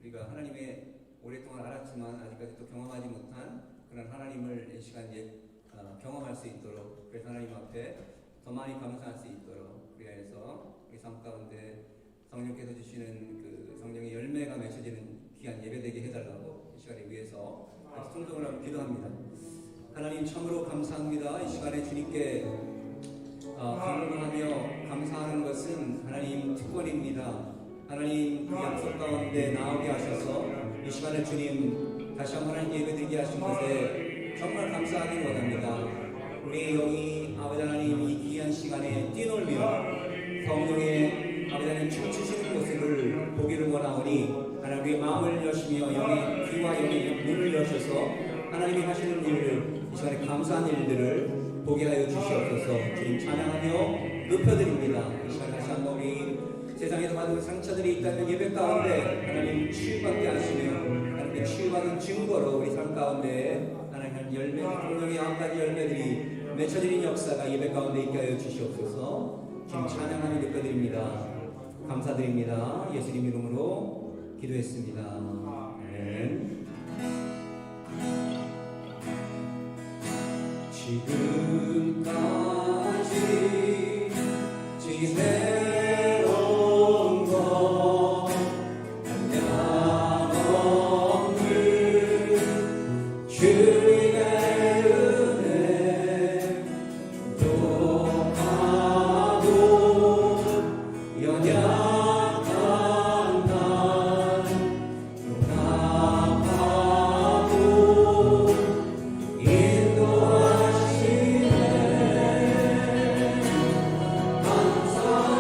우리가 하나님의 오랫동안 알았지만 아직까지 또 경험하지 못한 그런 하나님을 이 시간에 경험할 수 있도록, 그래서 하나님 앞에 더 많이 감사할 수 있도록, 그래서 우리 삶 가운데 성령께서 주시는 그 성령의 열매가 맺혀지는 귀한 예배되게 해달라고 이 시간에 위해서 통성을 하고 기도합니다. 하나님 참으로 감사합니다. 이 시간에 주님께 감사하며 감사하는 것은 하나님 특권입니다. 하나님 그 약속 가운데 나오게 하셔서 이 시간에 주님 다시 한번 하나님께 예배드리게 하신 것에 정말 감사하기를 원합니다. 우리의 영이 아버지 하나님 이 귀한 시간에 뛰놀며 성령의 아버지 하나님 춤추시는 모습을 보기를 원하오니 하나님의 마음을 여시며 영의 귀와 영의 눈을 여셔서 하나님이 하시는 일을 이 시간에 감사한 일들을 보게 하여 주시옵소서. 주님 찬양하며 높여드립니다. 이 시간에 다시 한번 우리 세상에서 받은 상처들이 있다면 예배 가운데 하나님 치유받게 하시며 하나님의 치유받은 증거로 우리 삶 가운데 하나님 열매, 성령의 9가지 열매들이 맺혀지는 역사가 예배 가운데 있게 하여 주시옵소서. 주님 찬양하며 높여드립니다. 감사드립니다. 예수님 이름으로 기도했습니다. 아멘. 지금까지 지내온 것 한량없는 주의 은혜 독하고 연약한 날 용납하고 인도하시네 감사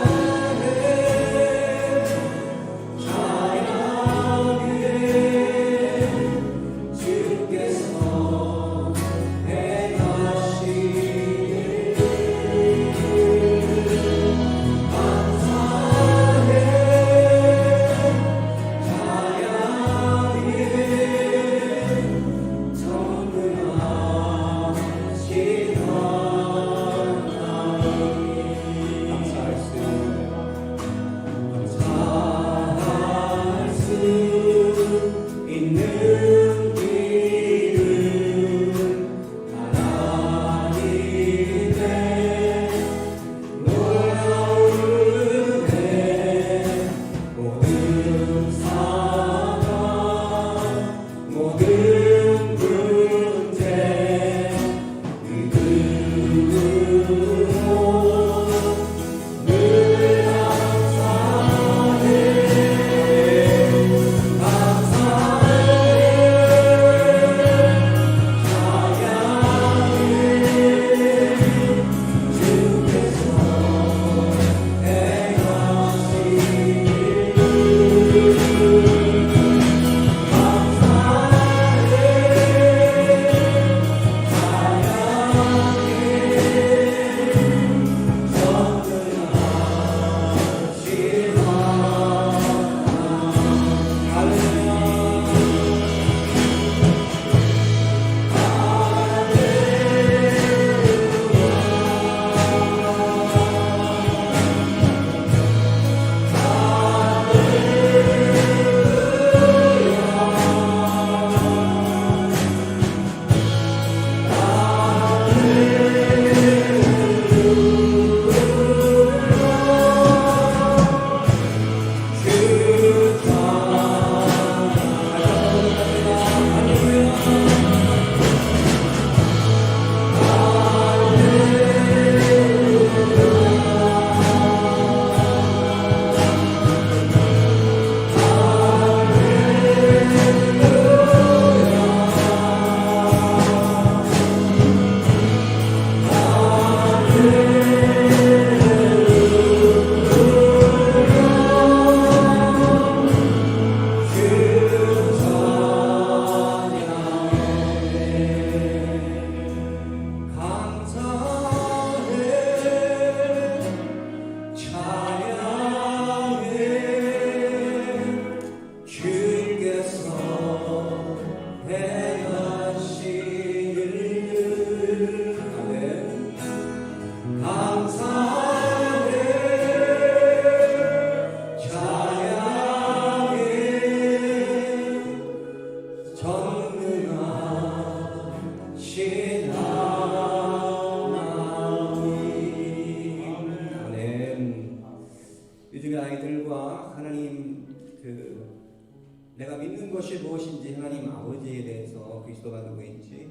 내가 믿는 것이 무엇인지 하나님 아버지에 대해서 그리스도가 누구인지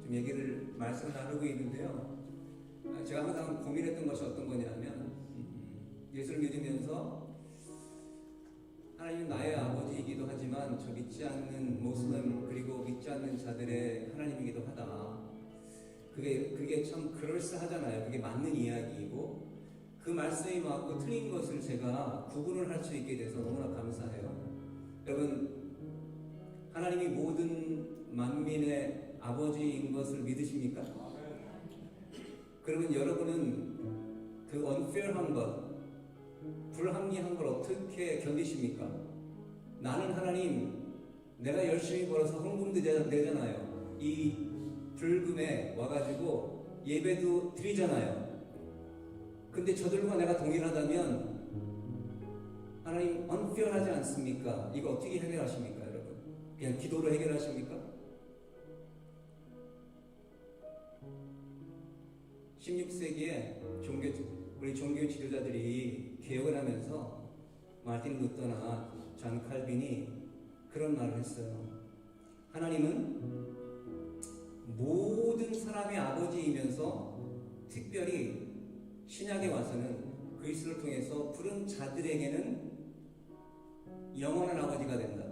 좀 얘기를 말씀 나누고 있는데요. 제가 항상 고민했던 것이 어떤 거냐면 예수를 믿으면서 하나님은 나의 아버지이기도 하지만 저 믿지 않는 모슬렘 그리고 믿지 않는 자들의 하나님이기도 하다. 그게 참 그럴싸하잖아요. 그게 맞는 이야기이고 그 말씀이 맞고 틀린 것을 제가 구분을 할 수 있게 돼서 너무나 감사해요. 여러분, 하나님이 모든 만민의 아버지인 것을 믿으십니까? 그러면 여러분은 그 unfair한 것, 불합리한 걸 어떻게 견디십니까? 나는 하나님, 내가 열심히 벌어서 헌금도 내잖아요. 이 불금에 와가지고 예배도 드리잖아요. 근데 저들과 내가 동일하다면 하나님 unfair하지 않습니까? 이거 어떻게 해결하십니까, 여러분? 그냥 기도로 해결하십니까? 16세기에 우리 종교 지도자들이 개혁을 하면서 마틴 루터나 존 칼빈이 그런 말을 했어요. 하나님은 모든 사람의 아버지이면서 특별히 신약에 와서는 그리스도를 통해서 부른 자들에게는 영원한 아버지가 된다.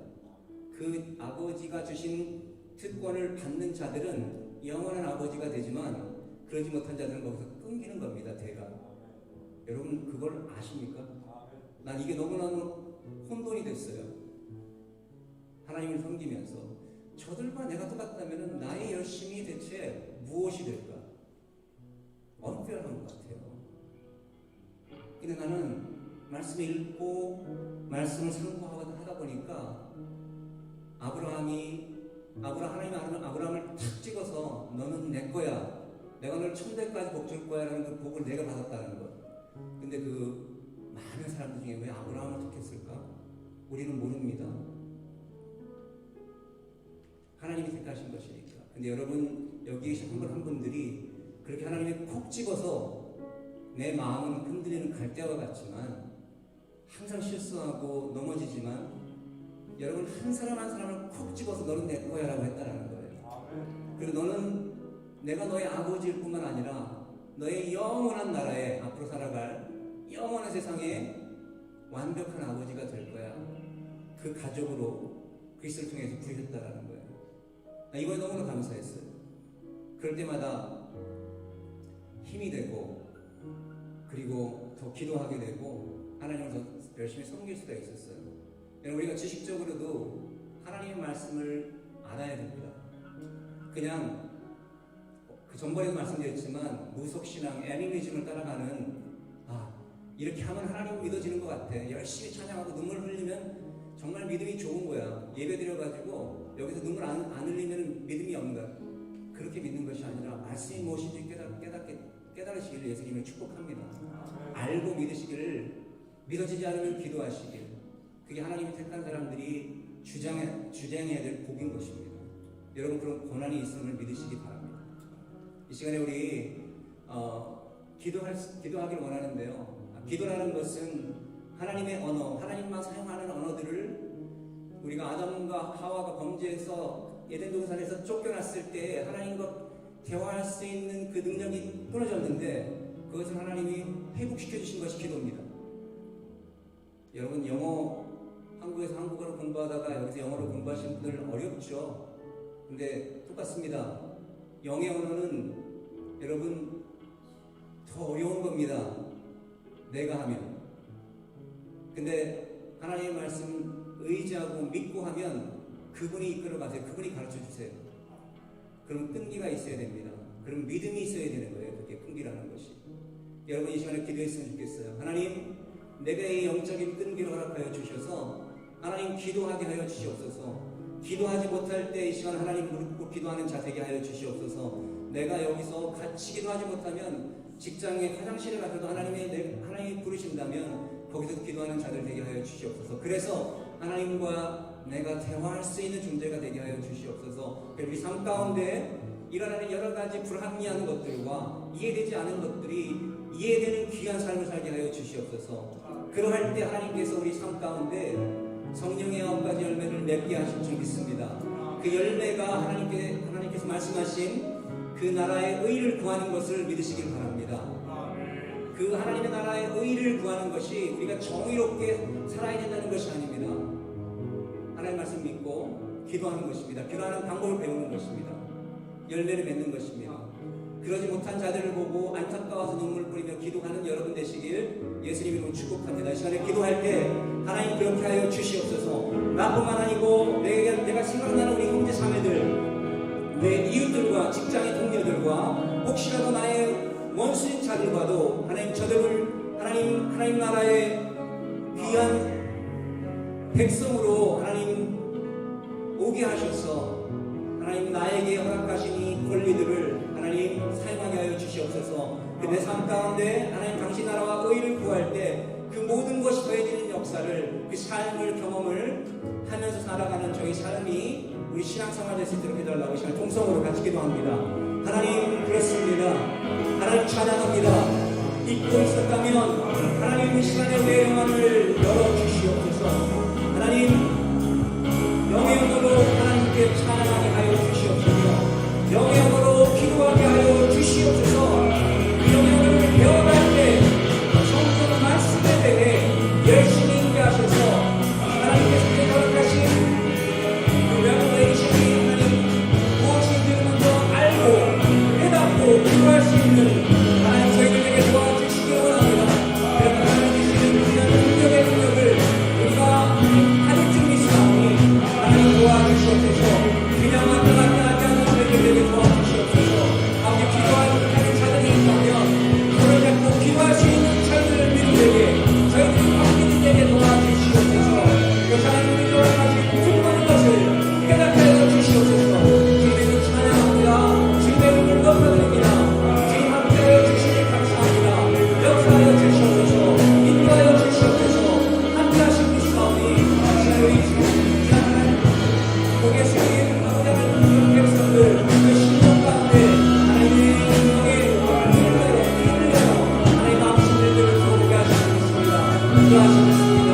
그 아버지가 주신 특권을 받는 자들은 영원한 아버지가 되지만 그러지 못한 자들은 거기서 끊기는 겁니다. 대가. 여러분 그걸 아십니까? 난 이게 너무너무 혼돈이 됐어요. 하나님을 섬기면서 저들과 내가 똑같다면 나의 열심이 대체 무엇이 될까? 언페어한 것 같아요. 근데 나는 말씀을 읽고 말씀을 상고하다 보니까 하나님이 아브라함을 탁 찍어서 너는 내 거야. 내가 널 천대까지 복 줄 거야 라는 그 복을 내가 받았다는 것. 근데 그 많은 사람들 중에 왜 아브라함을 택했을까? 우리는 모릅니다. 하나님이 택하신 것이니까. 근데 여러분 여기 계신 한 분 한 분들이 그렇게 하나님이 콕 찍어서 내 마음은 흔들리는 갈대와 같지만 항상 실수하고 넘어지지만 여러분 한 사람 한 사람을 콕 집어서 너는 내 거야 라고 했다라는 거예요. 그리고 너는 내가 너의 아버지일 뿐만 아니라 너의 영원한 나라에 앞으로 살아갈 영원한 세상에 완벽한 아버지가 될 거야. 그 가족으로 그리스도를 통해서 부르셨다라는 거예요. 이거에 너무나 감사했어요. 그럴 때마다 힘이 되고 그리고 더 기도하게 되고 하나님을 더 열심히 섬길 수가 있었어요. 우리가 지식적으로도 하나님의 말씀을 알아야 됩니다. 그냥 그 전번에도 말씀드렸지만 무속신앙, 애니미즘을 따라가는 이렇게 하면 하나님 믿어지는 것 같아. 열심히 찬양하고 눈물 흘리면 정말 믿음이 좋은 거야. 예배 드려가지고 여기서 눈물 안 흘리면 믿음이 없는가? 그렇게 믿는 것이 아니라 말씀이 무엇인지 깨달으시기를 예수님을 축복합니다. 알고 믿으시기를 믿어지지 않으면 기도하시길. 그게 하나님이 택한 사람들이 주장해야 될 복인 것입니다. 여러분 그런 고난이 있음을 믿으시기 바랍니다. 이 시간에 우리 기도하기를 원하는데요. 기도라는 것은 하나님의 언어, 하나님만 사용하는 언어들을 우리가 아담과 하와가 범죄해서 에덴 동산에서 쫓겨났을 때 하나님과 대화할 수 있는 그 능력이 끊어졌는데 그것을 하나님이 회복시켜 주신 것이 기도입니다. 여러분 한국에서 한국어를 공부하다가 여기서 영어를 공부하시는 분들 어렵죠. 근데 똑같습니다. 영의 언어는 여러분 더 어려운 겁니다. 내가 하면. 근데 하나님의 말씀 의지하고 믿고 하면 그분이 이끌어 가세요. 그분이 가르쳐 주세요. 그럼 끈기가 있어야 됩니다. 그럼 믿음이 있어야 되는 거예요. 그게 끈기라는 것이. 여러분 이 시간에 기도했으면 좋겠어요. 하나님 내게 이 영적인 끈기를 허락하여 주셔서 하나님 기도하게 하여 주시옵소서. 기도하지 못할 때 이 시간 하나님 무릎 꿇고 기도하는 자 되게 하여 주시옵소서. 내가 여기서 같이 기도하지 못하면 직장에 화장실에 가서도 하나님이 부르신다면 거기서 기도하는 자들 되게 하여 주시옵소서. 그래서 하나님과 내가 대화할 수 있는 존재가 되게 하여 주시옵소서. 우리 삶 가운데 일어나는 여러 가지 불합리한 것들과 이해되지 않은 것들이 이해되는 귀한 삶을 살게 하여 주시옵소서. 그러할 때 하나님께서 우리 삶 가운데 성령의 9가지 열매를 맺게 하실 줄 믿습니다. 그 열매가 하나님께서 말씀하신 그 나라의 의를 구하는 것을 믿으시길 바랍니다. 그 하나님의 나라의 의를 구하는 것이 우리가 정의롭게 살아야 된다는 것이 아닙니다. 하나님 말씀 믿고 기도하는 것입니다. 기도하는 방법을 배우는 것입니다. 열매를 맺는 것입니다. 그러지 못한 자들을 보고 안타까워서 눈물 뿌리며 기도하는 여러분 되시길 예수님 이름으로 축복합니다. 이 시간에 기도할 때 하나님 그렇게 하여 주시옵소서. 나뿐만 아니고 내가 생각나는 우리 형제 자매들, 내 이웃들과 직장의 동료들과 혹시라도 나의 원수인 자들과도 하나님 저들을 하나님 나라의 귀한 백성으로 하나님 오게 하셔서 하나님 나에게 허락하신 이 권리들을 하나님 사용하게 하여 주시옵소서. 내 삶 가운데 하나님 당신 나라와 의를 구할 때 그 모든 것이 더해지는 역사를 그 삶을 경험을 하면서 살아가는 저희 삶이 우리 신앙생활 될 수 있도록 해달라고 이 시간 통성으로 같이 기도합니다. 하나님 그렇습니다. 하나님 찬양합니다. 잊고 있었다면 하나님 이 시간에 내 영안을 열어주시옵소서. 하나님 영영으로 하나님께 찬양하게 하여 주시옵소서. 영영으로 기도하게 하여 주시옵소서. 영영을 배워갈 때 성경 말씀에 대해 열심히 있게 하셔서 하나님께서 허락하신 그 레벨레이션이 하나님 무엇인지를 먼저 알고 깨닫고 기도할 수 있는 하나님 저희들에게 도와주시기 원합니다. 그래서 하나님 주시는 귀한 능력의 능력을 우리가 받을 줄 믿사오니 하나님 도와주시옵소서. 그냥 왔다 갔다 하지 않는 저희들에게 도와주시옵소서. 아버지 기도하지 못하는 자들이 있다면 그를 잡고 기도할 수 있는 자들을 믿음에게 저희들이 바뀌는 데에 도와주시옵소서. 그 하나님이 기도하신 수많은 것을 깨닫게 하여 주시옵소서. 주님을 찬양합니다. 주님의 이름을 높여드립니다. 주님 함께하여 주시니 감사합니다. 역사하여 주시옵소서. 인도하여 주시옵소서. 함께하신 믿사오니 저희 지금 고개 숙인 하나님의 백성들 그 신령 가운데 하나님의 영의 힘을 하나님 남으신 일들을 들어오게 하시겠습니다. 기도하시겠습니다.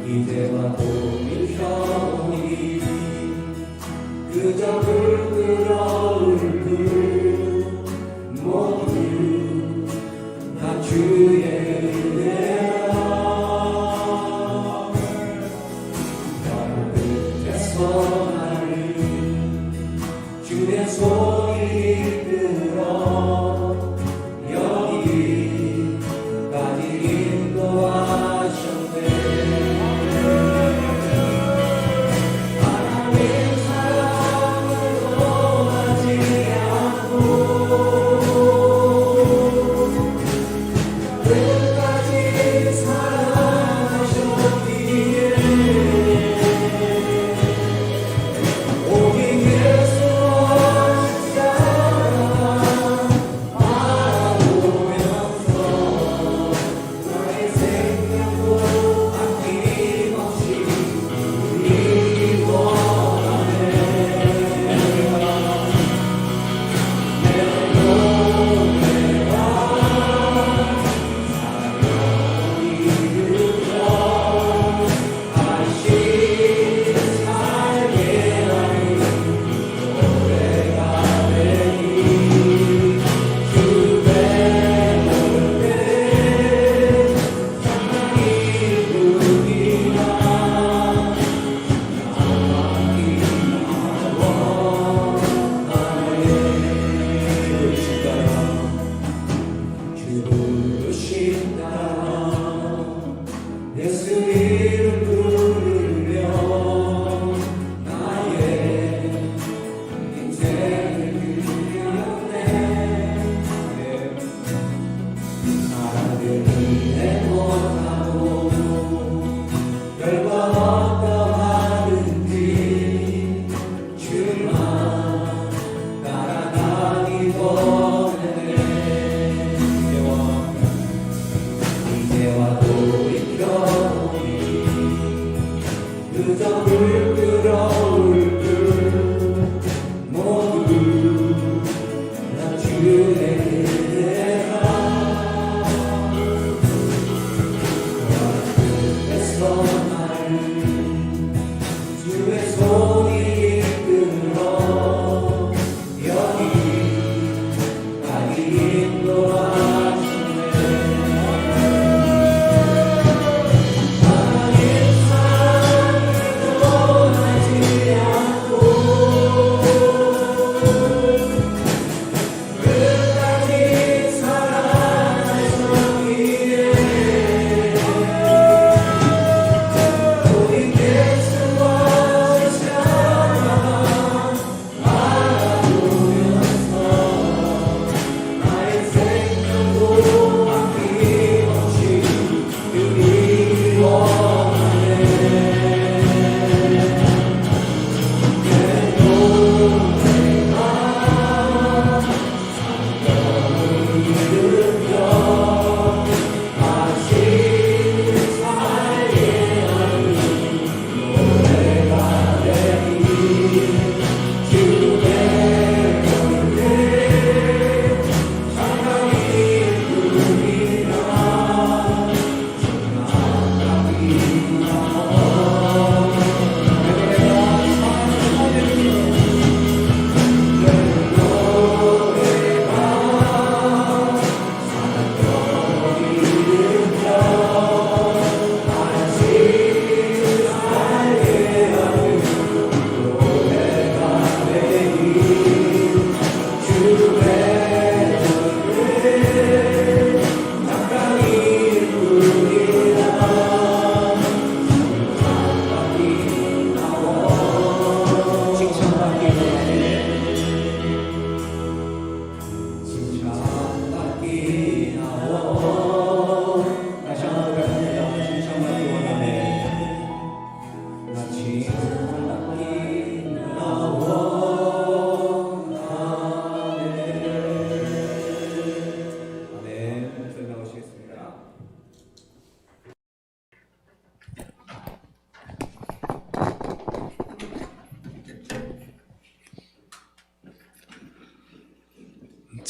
이제와 봄이 겨울이 그저 불끄러울 뿐 모두 다 주의 은혜라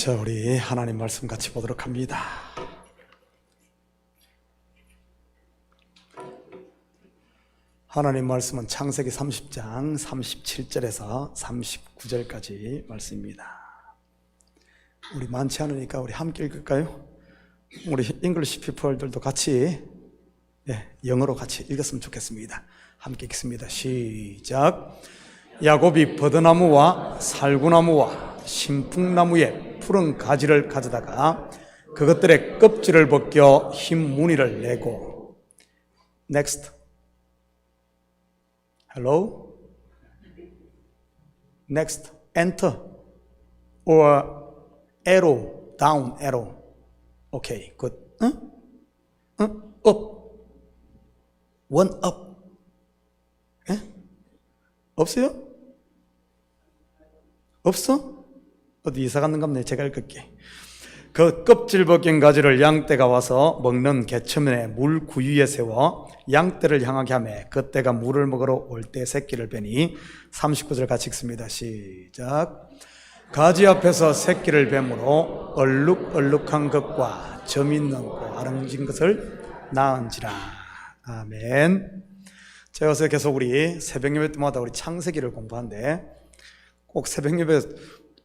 자, 우리 하나님 말씀 같이 보도록 합니다. 하나님 말씀은 창세기 30장 37절에서 39절까지 말씀입니다. 우리 많지 않으니까 우리 함께 읽을까요? 우리 잉글리시 피플들도 같이 영어로 같이 읽었으면 좋겠습니다. 함께 읽습니다. 시작. 야곱이 버드나무와 살구나무와 신풍나무의 푸른 가지를 가져다가 그것들의 껍질을 벗겨 흰 무늬를 내고. Next. Hello? Next. Enter or arrow, down arrow. Okay, good. Up. One up. 없어요? 없어? 어디 이사 갔는갑네. 제가 읽을게. 그 껍질 벗긴 가지를 양떼가 와서 먹는 개천에 물 구유에 세워 양떼를 향하게 하매 그 떼가 물을 먹으러 올 때 새끼를 빼니. 39절 같이 읽습니다. 시작. 가지 앞에서 새끼를 뱀으로 얼룩얼룩한 것과 점 있는 거 아름진 것을 낳은지라. 아멘. 제가 요새 계속 우리 새벽 예배 때마다 우리 창세기를 공부하는데 꼭 새벽 예배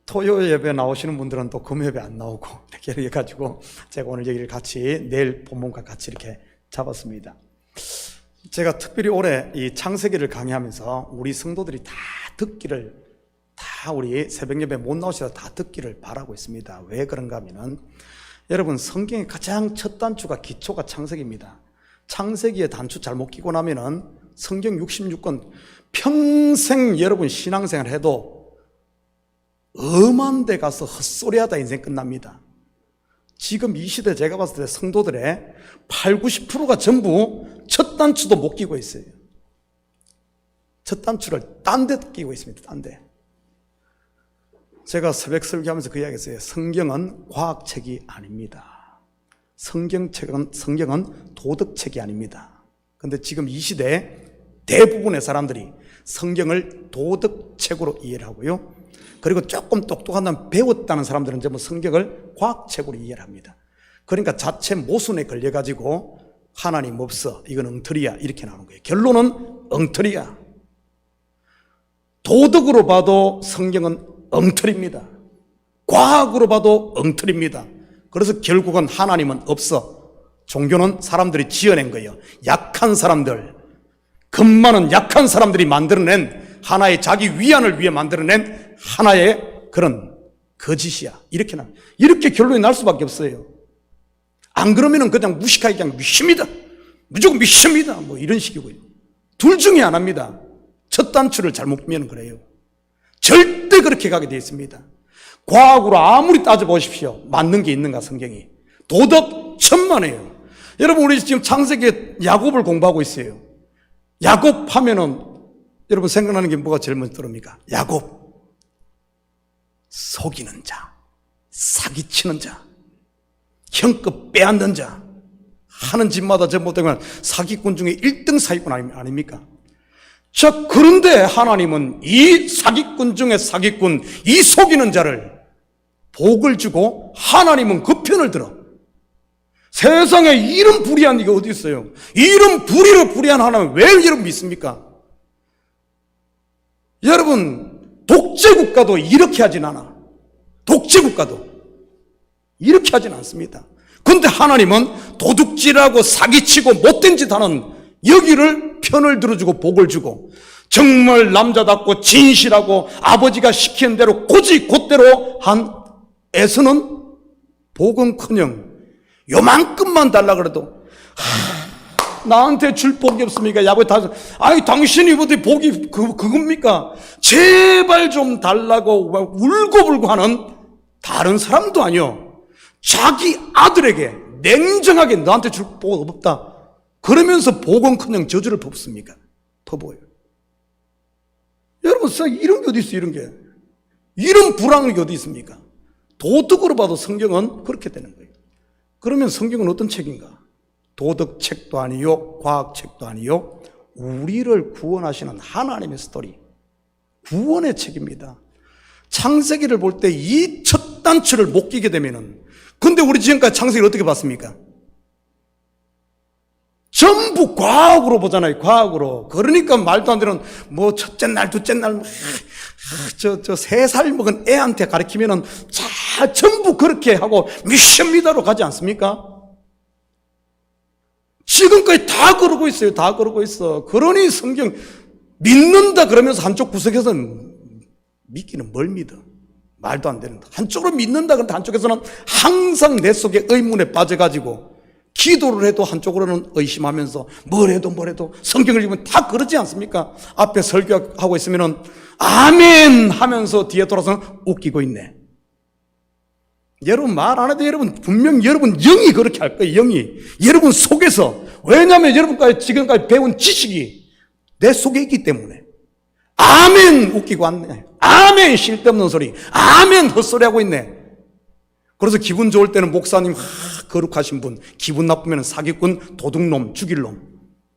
토요 예배 나오시는 분들은 또 금 예배 안 나오고 이렇게 해가지고 제가 오늘 여기를 같이 내일 본문과 같이 이렇게 잡았습니다. 제가 특별히 올해 이 창세기를 강의하면서 우리 성도들이 다 듣기를, 다 우리 새벽 예배 못 나오시다 다 듣기를 바라고 있습니다. 왜 그런가 하면은 여러분, 성경의 가장 첫 단추가 기초가 창세기입니다. 창세기의 단추 잘못 끼고 나면은 성경 66권 평생 여러분 신앙생활 해도 엄한 데 가서 헛소리하다 인생 끝납니다. 지금 이 시대 제가 봤을 때 성도들의 80-90%가 전부 첫 단추도 못 끼고 있어요. 첫 단추를 딴 데 끼고 있습니다. 딴 데. 제가 새벽 설교하면서 그 이야기했어요. 성경은 과학책이 아닙니다. 성경은 도덕책이 아닙니다. 그런데 지금 이 시대에 대부분의 사람들이 성경을 도덕책으로 이해를 하고요. 그리고 조금 똑똑한 배웠다는 사람들은 전부 성경을 과학책으로 이해를 합니다. 그러니까 자체 모순에 걸려가지고 하나님 없어, 이건 엉터리야, 이렇게 나오는 거예요. 결론은 엉터리야. 도덕으로 봐도 성경은 엉터리입니다. 과학으로 봐도 엉터리입니다. 그래서 결국은 하나님은 없어. 종교는 사람들이 지어낸 거예요. 약한 사람들, 겁 많은 약한 사람들이 만들어낸 하나의 자기 위안을 위해 만들어낸 하나의 그런 거짓이야. 이렇게 결론이 날 수밖에 없어요. 안 그러면은 그냥 무식하게 그냥 믿습니다. 무조건 믿습니다. 뭐 이런 식이고요. 둘 중에 하나입니다. 첫 단추를 잘못 끼면 그래요. 절대 그렇게 가게 되어 있습니다. 과학으로 아무리 따져보십시오. 맞는 게 있는가 성경이. 도덕 천만에요. 여러분, 우리 지금 창세기 야곱을 공부하고 있어요. 야곱 하면은 여러분 생각나는 게 뭐가 제일 먼저 들어옵니까? 야곱. 속이는 자, 사기치는 자, 형급 빼앗는 자, 하는 짓마다 전부 되면 사기꾼 중에 1등 사기꾼 아닙니까? 자, 그런데 하나님은 이 사기꾼 중에 사기꾼, 이 속이는 자를 복을 주고 하나님은 그 편을 들어. 세상에 이런 불의한 이게 어디 있어요? 이런 불의를 불의한 하나님 왜 여러분 믿습니까? 여러분, 독재국가도 이렇게 하진 않아. 독재국가도 이렇게 하진 않습니다. 그런데 하나님은 도둑질하고 사기치고 못된 짓 하는 여기를 편을 들어주고 복을 주고, 정말 남자답고 진실하고 아버지가 시키는 대로 고지 곧대로 한 에서는 복은커녕 요만큼만 달라 그래도 나한테 줄 복이 없습니까? 야곱이 다, 아니 당신이 어디 복이 그겁니까? 제발 좀 달라고 울고불고 하는 다른 사람도 아니요, 자기 아들에게 냉정하게 너한테 줄 복 없다 그러면서 복은커녕 저주를 뽑습니까? 퍼부어요. 여러분, 이런 게 어디 있어요? 이런 불황이 어디 있습니까? 도덕으로 봐도 성경은 그렇게 되는 거예요. 그러면 성경은 어떤 책인가? 도덕책도 아니요, 과학책도 아니요, 우리를 구원하시는 하나님의 스토리, 구원의 책입니다. 창세기를 볼 때 이 첫 단추를 못 끼게 되면은, 근데 우리 지금까지 창세기를 어떻게 봤습니까? 전부 과학으로 보잖아요. 과학으로. 그러니까 말도 안 되는 뭐 첫째 날 둘째 날 저 3살 먹은 애한테 가르치면은 자 전부 그렇게 하고 미션미다로 가지 않습니까? 지금까지 다 그러고 있어요. 다 그러고 있어. 그러니 성경 믿는다 그러면서 한쪽 구석에서는 믿기는 뭘 믿어? 말도 안 되는. 한쪽으로 믿는다 그런데 한쪽에서는 항상 내 속에 의문에 빠져가지고 기도를 해도 한쪽으로는 의심하면서 뭘 해도 성경을 읽으면 다 그러지 않습니까? 앞에 설교하고 있으면은 아멘 하면서 뒤에 돌아서는 웃기고 있네. 여러분 말 안 해도 여러분 분명 여러분 영이 그렇게 할 거예요. 영이 여러분 속에서. 왜냐하면 여러분까지 지금까지 배운 지식이 내 속에 있기 때문에. 아멘 웃기고 왔네. 아멘 쓸데없는 소리. 아멘 헛소리하고 있네. 그래서 기분 좋을 때는 목사님 거룩하신 분, 기분 나쁘면 사기꾼, 도둑놈, 죽일 놈.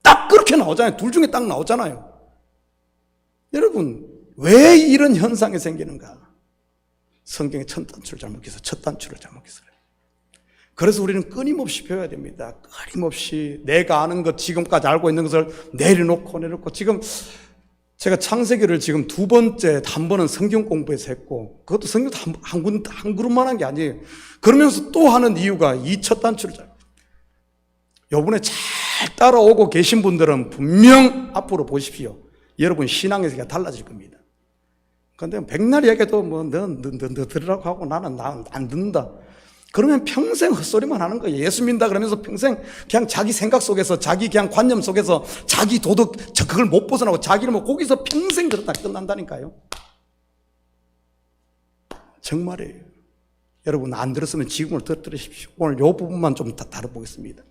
딱 그렇게 나오잖아요. 둘 중에 딱 나오잖아요. 여러분 왜 이런 현상이 생기는가? 성경의 첫 단추를 잘못 껴서 첫 단추를 잘못 껴서 그래요. 그래서 우리는 끊임없이 배워야 됩니다. 끊임없이 내가 아는 것, 지금까지 알고 있는 것을 내려놓고 지금 제가 창세기를 지금 2번째, 한 번은 성경 공부해서 했고, 그것도 성경 한 그룹만 한 게 아니에요. 그러면서 또 하는 이유가 이 첫 단추를 잘. 요번에 잘 따라오고 계신 분들은 분명 앞으로 보십시오. 여러분 신앙의 세계가 달라질 겁니다. 근데 백날 얘기해도 너 들으라고 하고 나는 안 듣는다. 그러면 평생 헛소리만 하는 거예요. 예수 믿는다 그러면서 평생 그냥 자기 생각 속에서, 자기 그냥 관념 속에서, 자기 도덕, 그걸 못 벗어나고 자기를 뭐 거기서 평생 그러다 끝난다니까요. 정말이에요. 여러분 안 들었으면 지금을 들으십시오. 오늘 이 부분만 좀 다뤄보겠습니다.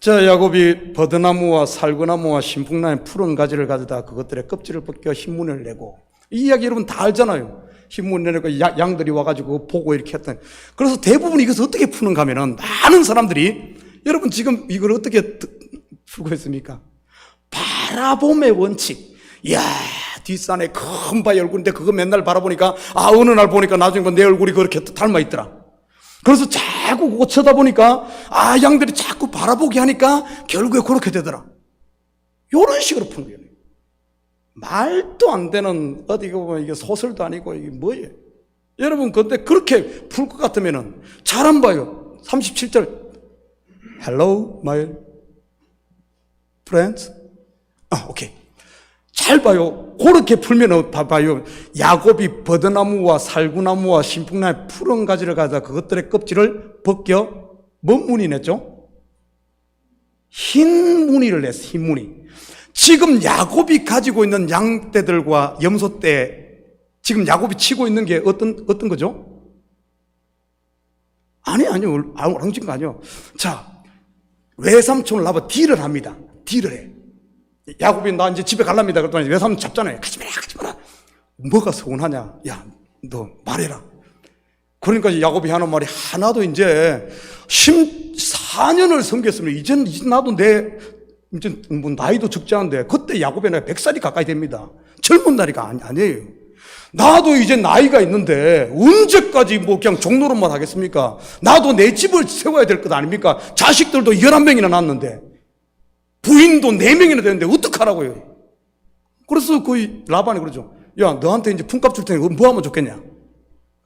자, 야곱이 버드나무와 살구나무와 신풍나무의 푸른 가지를 가져다 그것들의 껍질을 벗겨 흰문을 내고, 이 이야기 여러분 다 알잖아요. 흰문 내고 양들이 와가지고 보고 이렇게 했던. 그래서 대부분 이것을 어떻게 푸는가 하면은 많은 사람들이, 여러분 지금 이걸 어떻게 풀고 있습니까? 바라봄의 원칙. 이야, 뒷산에 큰 바위 얼굴인데 그거 맨날 바라보니까, 어느 날 보니까 나중에 내 얼굴이 그렇게 닮아 있더라. 그래서 자꾸 그거 쳐다보니까, 양들이 자꾸 바라보게 하니까 결국에 그렇게 되더라. 이런 식으로 푸는 거예요. 말도 안 되는, 어디가 보면 이게 소설도 아니고 이게 뭐예요? 여러분, 근데 그렇게 풀 것 같으면은 잘 안 봐요. 37절. Hello, my friends. 오케이. 잘 봐요. 그렇게 풀면 봐봐요. 야곱이 버드나무와 살구나무와 신풍나무의 푸른 가지를 가져다 그것들의 껍질을 벗겨 뭔 무늬 냈죠? 흰 무늬를 냈어. 흰 무늬. 지금 야곱이 가지고 있는 양떼들과 염소떼, 지금 야곱이 치고 있는 게 어떤 거죠? 아니요. 엉진 거 아니요. 자, 외삼촌을 나봐 딜을 합니다. 딜을 해. 야곱이 나 이제 집에 갈랍니다. 그랬더니 외삼촌 잡잖아요. 가지 마라. 뭐가 서운하냐? 야, 너 말해라. 그러니까 야곱이 하는 말이 하나도 이제 14년을 섬겼으면 이제 나도 이제 뭐 나이도 적지 않은데, 그때 야곱의 나이가 100살이 가까이 됩니다. 젊은 나이가 아니에요. 나도 이제 나이가 있는데 언제까지 뭐 그냥 종노릇만 하겠습니까? 나도 내 집을 세워야 될 것 아닙니까? 자식들도 11명이나 낳았는데 부인도 4명이나 되는데 어떡하라고요? 그래서 그 라반이 그러죠. 야, 너한테 이제 품값 줄 테니 뭐 하면 좋겠냐?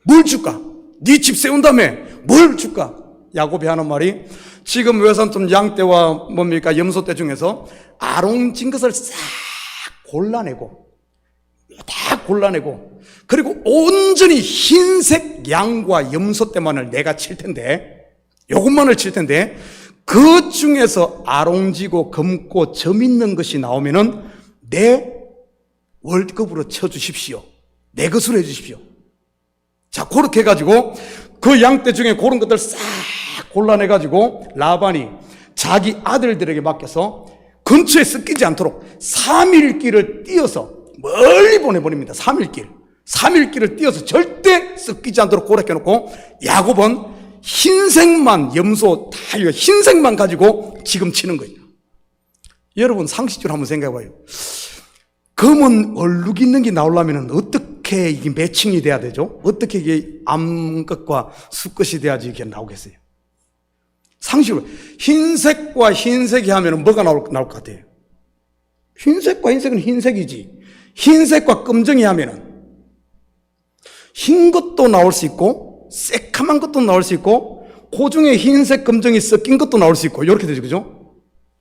뭘 줄까? 네 집 세운 다음에 뭘 줄까? 야곱이 하는 말이, 지금 외삼촌 양떼와 뭡니까 염소떼 중에서 아롱진 것을 싹 골라내고, 다 골라내고, 그리고 온전히 흰색 양과 염소떼만을 내가 칠 텐데, 요것만을 칠 텐데, 그 중에서 아롱지고 검고 점 있는 것이 나오면은 내 월급으로 쳐주십시오. 내 것으로 해주십시오. 자, 그렇게 해가지고 그 양떼 중에 그런 것들 싹 골라내가지고 라반이 자기 아들들에게 맡겨서 근처에 섞이지 않도록 3일길을 띄어서 멀리 보내버립니다. 3일길을 띄어서 절대 섞이지 않도록 그렇게 해놓고, 야곱은 흰색만, 염소 다 흰색만 가지고 지금 치는 거예요. 여러분 상식적으로 한번 생각해봐요. 검은 얼룩 있는 게 나오려면 어떻게 어떻게 이게 매칭이 돼야 되죠? 어떻게 이게 암것과 수것이 돼야지 이게 나오겠어요? 상식으로 흰색과 흰색이 하면 뭐가 나올 것 같아요? 흰색과 흰색은 흰색이지. 흰색과 검정이 하면은 흰 것도 나올 수 있고 새카만 것도 나올 수 있고 그 중에 흰색 검정이 섞인 것도 나올 수 있고 이렇게 되죠, 그죠?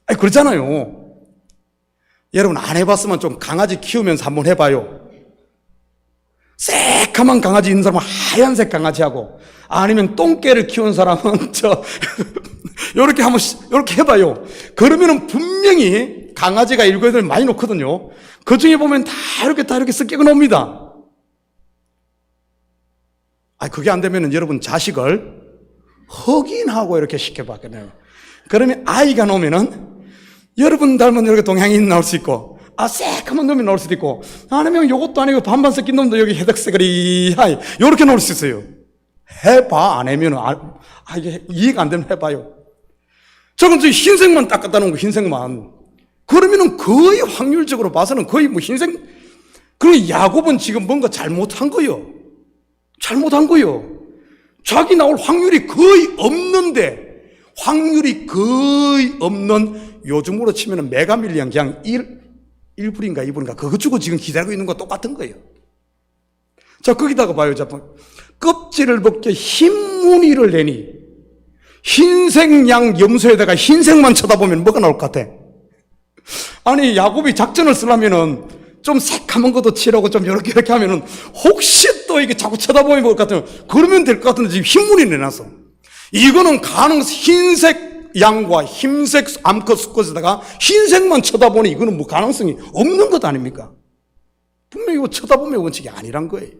아니 그렇잖아요. 여러분 안 해봤으면 좀 강아지 키우면서 한번 해봐요. 새카만 강아지 있는 사람은 하얀색 강아지하고 아니면 똥개를 키운 사람은 요렇게 한번 요렇게 해봐요. 그러면은 분명히 강아지가 7, 8 많이 놓거든요. 그 중에 보면 다 이렇게 섞여 나옵니다. 그게 안 되면은 여러분 자식을 흑인하고 이렇게 시켜봤거든요. 그러면 아이가 나오면은 여러분 닮은 이렇게 동양인 나올 수 있고, 새까만 놈이 나올 수도 있고, 아니면 요것도 아니고 반반 섞인 놈도 여기 해덕새거리, 요렇게 나올 수 있어요. 해봐. 안 하면은, 이게 이해가 안 되면 해봐요. 저건 흰색만 딱 갖다 놓은 거, 흰색만. 그러면은 거의 확률적으로 봐서는 거의 뭐 흰색, 그리고 야곱은 지금 뭔가 잘못한 거요. 잘못한 거요. 자기 나올 확률이 거의 없는데, 확률이 거의 없는 요즘으로 치면 메가밀리언 그냥 1불인가 2불인가 그거 주고 지금 기다리고 있는 거 똑같은 거예요. 자, 거기다가 봐요. 자, 껍질을 벗겨 흰 무늬를 내니 흰색 양 염소에다가 흰색만 쳐다보면 뭐가 나올 것 같아? 아니 야곱이 작전을 쓰려면은 좀 새카만 것도 칠하고 좀 이렇게 하면은 혹시 또 이게 자꾸 쳐다보면 볼 것 같으면 그러면 될 것 같은데 지금 흰 무늬 내놨어. 이거는 흰색 양과 흰색 암컷 수컷에다가 흰색만 쳐다보니 이거는 뭐 가능성이 없는 것 아닙니까? 분명히 이거 쳐다보면 원칙이 아니란 거예요.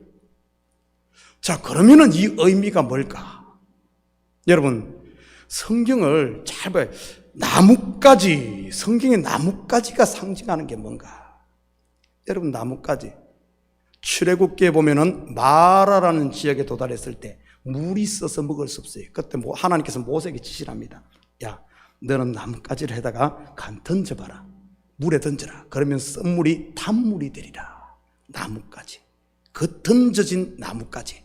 자, 그러면은 이 의미가 뭘까? 여러분, 성경을 잘 봐요. 나뭇가지, 성경의 나뭇가지가 상징하는 게 뭔가? 여러분, 나뭇가지. 출애굽기에 보면은 마라라는 지역에 도달했을 때 물이 있어서 먹을 수 없어요. 그때 하나님께서 모세에게 지시를 합니다. 야, 너는 나뭇가지를 해다가 간 던져봐라. 물에 던져라. 그러면 썬물이 단물이 되리라. 나뭇가지. 그 던져진 나뭇가지.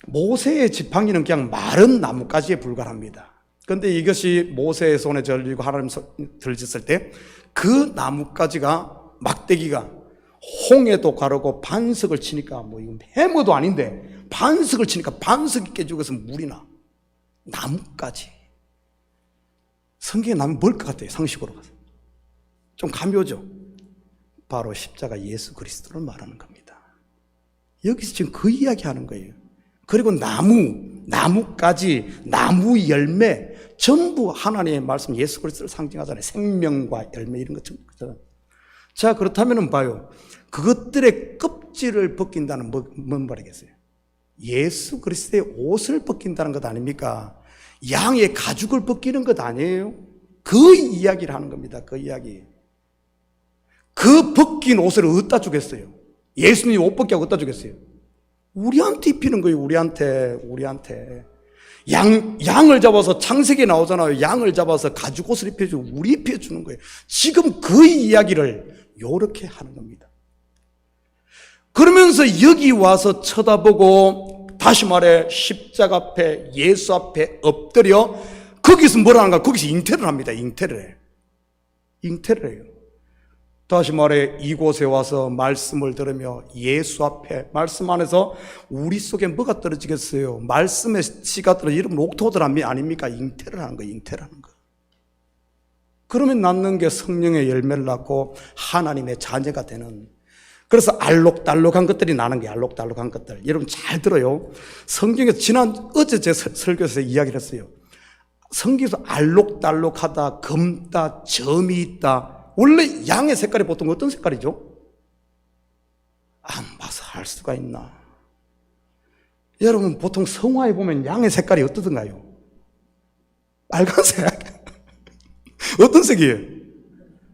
모세의 지팡이는 그냥 마른 나뭇가지에 불과합니다. 그런데 이것이 모세의 손에 걸리고 하나님 들졌을 때 그 나뭇가지가 막대기가 홍해도 가르고 반석을 치니까 뭐 이건 해머도 아닌데 반석을 치니까 반석이 깨지고서 물이 나. 나뭇가지. 성경에 나면 뭘 것 같아요? 상식으로 가서. 좀 감이 오죠? 바로 십자가 예수 그리스도를 말하는 겁니다. 여기서 지금 그 이야기 하는 거예요. 그리고 나뭇가지, 나무 열매, 전부 하나님의 말씀 예수 그리스도를 상징하잖아요. 생명과 열매 이런 것 전부. 자, 그렇다면 봐요. 그것들의 껍질을 벗긴다는 뭔 말이겠어요? 예수 그리스도의 옷을 벗긴다는 것 아닙니까? 양의 가죽을 벗기는 것 아니에요? 그 이야기를 하는 겁니다. 그 이야기. 그 벗긴 옷을 어디다 주겠어요? 예수님 옷 벗게 하고 어디다 주겠어요? 우리한테 입히는 거예요. 우리한테. 양을 잡아서 창세기에 나오잖아요. 양을 잡아서 가죽 옷을 입혀주고 우리 입혀주는 거예요. 지금 그 이야기를 요렇게 하는 겁니다. 그러면서 여기 와서 쳐다보고 다시 말해 십자가 앞에 예수 앞에 엎드려 거기서 뭐라는가? 거기서 잉태를 합니다. 잉태를 해요. 다시 말해 이곳에 와서 말씀을 들으며 예수 앞에 말씀 안에서 우리 속에 뭐가 떨어지겠어요? 말씀의 씨가 떨어져 여러분 옥토들 아닙니까? 잉태를 하는 거예요. 그러면 낳는 게 성령의 열매를 낳고 하나님의 자녀가 되는. 그래서 알록달록한 것들이 나는 게 알록달록한 것들. 여러분 잘 들어요. 성경에서 어제 제 설교에서 이야기를 했어요. 성경에서 알록달록하다, 검다, 점이 있다. 원래 양의 색깔이 보통 어떤 색깔이죠? 안 봐서 알 수가 있나? 여러분 보통 성화에 보면 양의 색깔이 어떠던가요? 빨간색. 어떤 색이에요?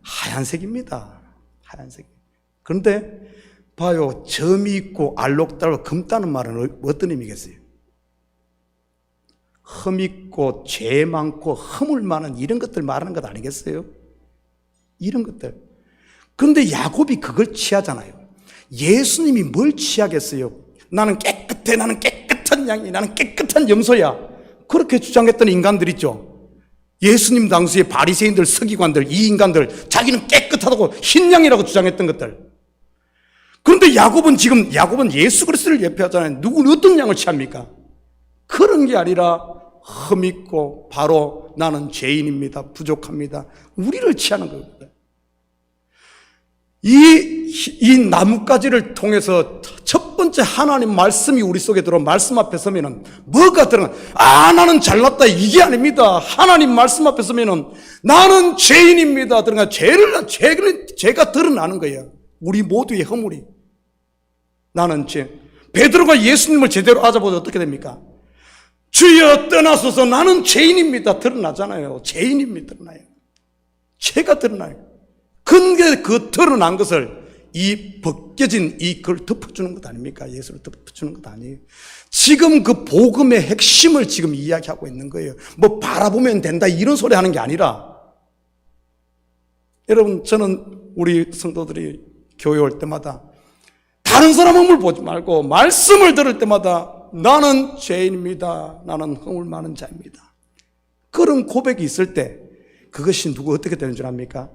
하얀색입니다. 하얀색. 그런데 봐요. 점이 있고 알록달록 검다는 말은 어떤 의미겠어요? 흠 있고 죄 많고 허물 많은 이런 것들 말하는 것 아니겠어요? 이런 것들. 그런데 야곱이 그걸 취하잖아요. 예수님이 뭘 취하겠어요? 나는 깨끗해, 나는 깨끗한 양이, 나는 깨끗한 염소야. 그렇게 주장했던 인간들 있죠. 예수님 당시에 바리새인들, 서기관들, 이 인간들 자기는 깨끗하다고 흰 양이라고 주장했던 것들. 그런데 야곱은 예수 그리스도를 예표하잖아요. 누구는 어떤 양을 취합니까? 그런 게 아니라 흠있고 바로 나는 죄인입니다. 부족합니다. 우리를 취하는 거거든요. 이 나뭇가지를 통해서 첫 번째 하나님 말씀이 우리 속에 들어온 말씀 앞에 서면은 뭐가 들어가? 나는 잘났다. 이게 아닙니다. 하나님 말씀 앞에 서면은 나는 죄인입니다. 들어가 죄가 드러나는 거예요. 우리 모두의 허물이. 나는 베드로가 예수님을 제대로 알아보면 어떻게 됩니까? 주여 떠나소서 나는 죄인입니다. 드러나잖아요. 죄인입니다. 드러나요. 죄가 드러나요. 근데 그 드러난 것을 이 벗겨진 그걸 덮어주는 것 아닙니까? 예수를 덮어주는 것 아니에요. 지금 그 복음의 핵심을 지금 이야기하고 있는 거예요. 뭐 바라보면 된다 이런 소리 하는 게 아니라, 여러분, 저는 우리 성도들이 교회 올 때마다 다른 사람 허물 보지 말고 말씀을 들을 때마다 나는 죄인입니다. 나는 허물 많은 자입니다. 그런 고백이 있을 때 그것이 누구 어떻게 되는 줄 압니까?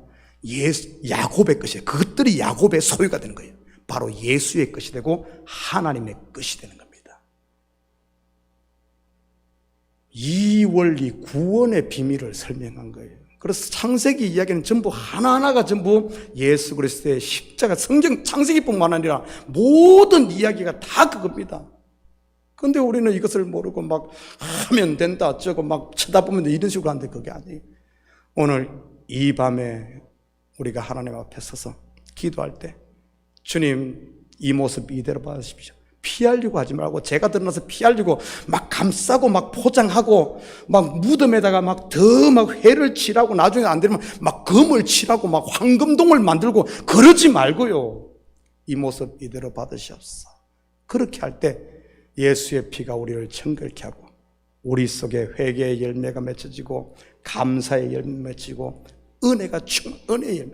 야곱의 것이에요. 그것들이 야곱의 소유가 되는 거예요. 바로 예수의 것이 되고 하나님의 것이 되는 겁니다. 이 원리, 구원의 비밀을 설명한 거예요. 그래서 창세기 이야기는 전부 하나하나가 전부 예수 그리스도의 십자가, 성경 창세기뿐만 아니라 모든 이야기가 다 그겁니다. 그런데 우리는 이것을 모르고 막 하면 된다, 어쩌고 막 쳐다보면 돼, 이런 식으로 하는데 그게 아니에요. 오늘 이 밤에 우리가 하나님 앞에 서서 기도할 때 주님 이 모습 이대로 봐주십시오. 피하려고 하지 말고, 제가 드러나서 피하려고 막 감싸고 막 포장하고 막 무덤에다가 막 더 막 회를 칠하고 나중에 안 되면 막 금을 칠하고 막 황금동을 만들고 그러지 말고요. 이 모습 이대로 받으시옵소서. 그렇게 할 때 예수의 피가 우리를 정결케 하고 우리 속에 회개의 열매가 맺혀지고 감사의 열매가 맺히고 은혜의 열매.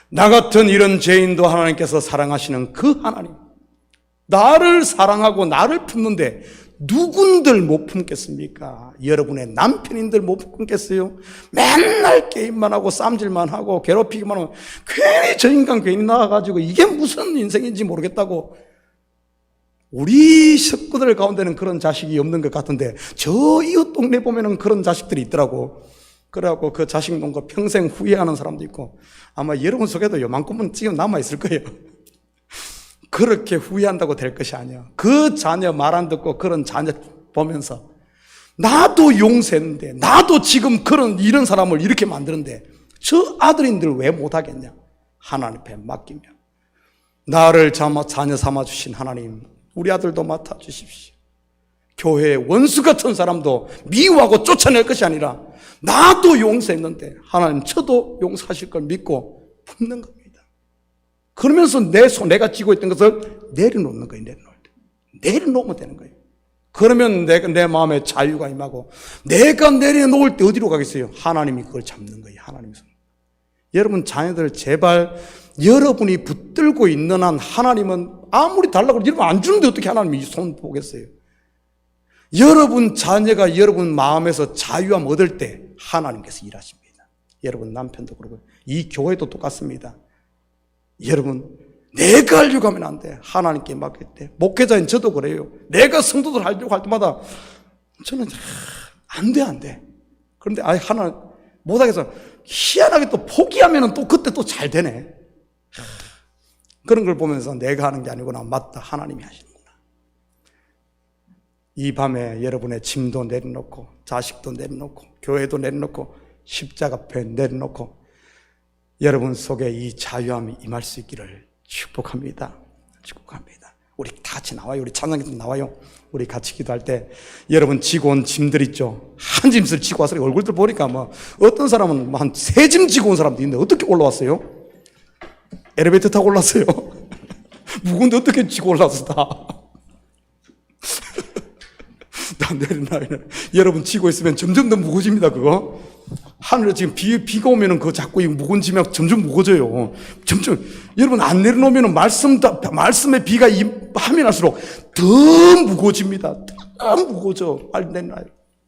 나 같은 이런 죄인도 하나님께서 사랑하시는 그 하나님, 나를 사랑하고 나를 품는데 누군들 못 품겠습니까? 여러분의 남편인들 못 품겠어요? 맨날 게임만 하고 쌈질만 하고 괴롭히기만 하고 괜히 저 인간 괜히 나와가지고 이게 무슨 인생인지 모르겠다고. 우리 식구들 가운데는 그런 자식이 없는 것 같은데 저 이웃 동네 보면은 그런 자식들이 있더라고. 그래갖고 그 자식 놓은 거 평생 후회하는 사람도 있고 아마 여러분 속에도 요만큼은 지금 남아있을 거예요. 그렇게 후회한다고 될 것이 아니야. 그 자녀 말 안 듣고 그런 자녀 보면서 나도 용서했는데, 나도 지금 이런 사람을 이렇게 만드는데 저 아들인들 왜 못하겠냐? 하나님 앞에 맡기며 나를 자녀 삼아주신 하나님, 우리 아들도 맡아주십시오. 교회의 원수 같은 사람도 미워하고 쫓아낼 것이 아니라 나도 용서했는데 하나님 저도 용서하실 걸 믿고 품는 겁니다. 그러면서 내가 쥐고 있던 것을 내려놓는 거예요. 내려놓으면 되는 거예요. 그러면 내 마음에 자유가 임하고, 내가 내려놓을 때 어디로 가겠어요? 하나님이 그걸 잡는 거예요. 하나님이 손. 여러분 자녀들 제발, 여러분이 붙들고 있는 한 하나님은 아무리 달라고 여러분 안 주는데 어떻게 하나님이 손 보겠어요? 여러분 자녀가 여러분 마음에서 자유함 얻을 때 하나님께서 일하십니다. 여러분 남편도 그러고 이 교회도 똑같습니다. 여러분 내가 하려고 하면 안 돼. 하나님께 맡길 때. 목회자인 저도 그래요. 내가 성도들 하려고 할 때마다 저는 안 돼. 그런데 하나 못하겠어. 희한하게 또 포기하면 또 그때 또 잘 되네. 그런 걸 보면서 내가 하는 게 아니구나. 맞다. 하나님이 하시는구나. 이 밤에 여러분의 짐도 내려놓고 자식도 내려놓고 교회도 내려놓고 십자가 앞에 내려놓고 여러분 속에 이 자유함이 임할 수 있기를 축복합니다. 우리 다 같이 나와요. 우리 찬양에도 나와요. 우리 같이 기도할 때 여러분 지고 온 짐들 있죠. 한 짐을 지고 와서 얼굴들 보니까 어떤 사람은 한 3짐 지고 온 사람도 있는데 어떻게 올라왔어요? 엘리베이터 타고 올랐어요. 무거운데 어떻게 지고 올라왔어 다. 여러분 지고 있으면 점점 더 무거워집니다. 그거 하늘에 지금 비가 오면은 그 자꾸 이 묵은지면 점점 무거워져요. 점점, 여러분 안 내려놓으면은 말씀의 비가 하면 할수록 더 무거워집니다. 더 무거워져. 빨리 내놔요.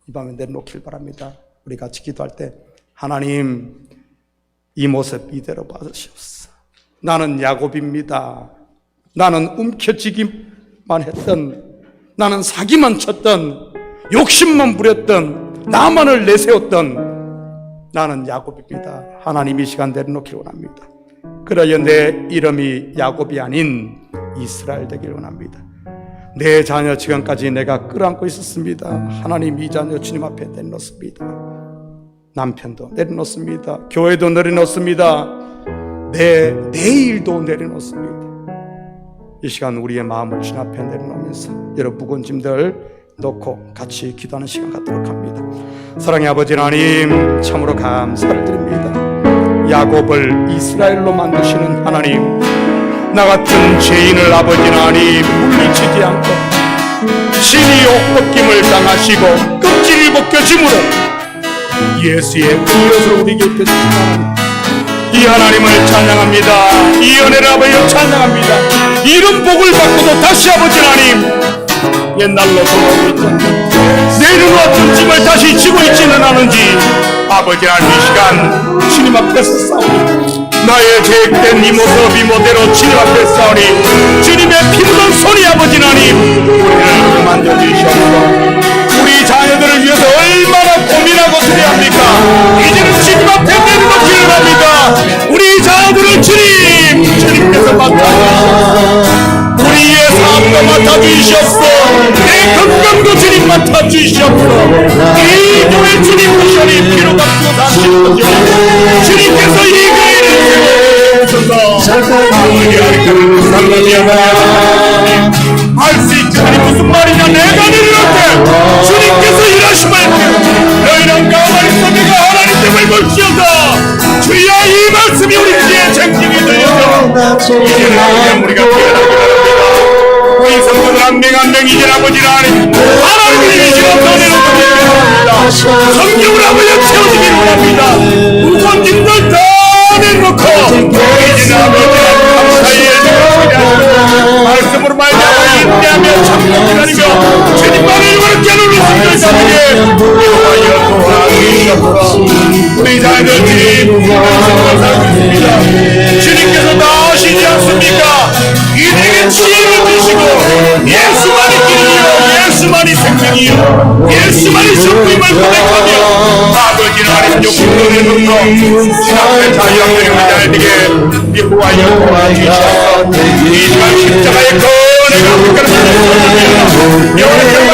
이 밤에 내려놓길 바랍니다. 우리 같이 기도할 때, 하나님, 이 모습 이대로 받으시옵소서. 나는 야곱입니다. 나는 움켜쥐기만 했던, 나는 사기만 쳤던, 욕심만 부렸던, 나만을 내세웠던 나는 야곱입니다. 하나님 이 시간 내려놓기를 원합니다. 그러여 내 이름이 야곱이 아닌 이스라엘 되기를 원합니다. 내 자녀 지금까지 내가 끌어안고 있었습니다. 하나님 이 자녀 주님 앞에 내려놓습니다. 남편도 내려놓습니다. 교회도 내려놓습니다. 내 일도 내려놓습니다. 이 시간 우리의 마음을 주님 앞에 내려놓으면서 여러분 무거운 짐들 놓고 같이 기도하는 시간 갖도록 합니다. 사랑의 아버지 하나님, 참으로 감사를 드립니다. 야곱을 이스라엘로 만드시는 하나님, 나 같은 죄인을 아버지 하나님 물리치지 않고 신이 옷벗김을 당하시고 껍질이 벗겨짐으로 예수의 의여서 우리에게 펴주신 하나님, 이 하나님을 찬양합니다. 이 은혜를 아버지로 찬양합니다. 이런 복을 받고도 다시 아버지 하나님 옛날로 돌아오고 있잖아. 내려놓았던 짐을 다시 지고 있지는 않은지 아버지 하나님 이 시간 주님 앞에서 싸우니 나의 계획된 이 모습 이 모델로 주님 앞에 싸우니 주님의 피묻은 손이 아버지 하나님 우리를 만져주시옵소서. 우리 자녀들을 위해서 얼마나 고민하고 두려합니까? 이제는 주님 앞에 내려놓기를 합니다. 우리 자녀들을 주님께서 맡아주시옵소서. 우리의 삶도 맡아주시옵소서. 내 건강도 주님 맡아주시옵소서. 이 교회 주님 보시니 피로 갚고 다시는 거죠. 주님께서 이 교회를 세워주셔서 아버지 하나님 감사합니다. 할수 있지 하니 무슨 말이냐. 내가 내려올 때 주님께서 일하심을 너희는 가만히 있어 내가 하나님됨을 볼지어다. 주여 이 말씀이 우리 귀에 쟁쟁이 들려서 이제는 우리가 깨어나기를 우리 성도들 한 명 이제 아버지를 하나님을 이제는 더 내려놓기를 원합니다. 성경을 아버지가 채워주기를 원합니다. 무관님들 다 내려놓고 이제는 아버지를 감사히 해주시기를 말씀으로 말미암아 인내하며 참고 기다리며 주님만을 이렇게 누르시는 자들에게 여호와여 도와주시옵소서. 우리 자녀들 주님 감사드립니다. 주님께서 다 아시지 않습니까? 이들에게 지혜를 주시고 예수만이 길이요 예수만이 생명이요 예수만이 전부임을 고백하며 아버지 하나님 욕심도 내놓고 신 앞에 자유함을 자녀에게 여호와여 도와주시옵소서. 이 시간 십자가의 거내가 미안하 아버지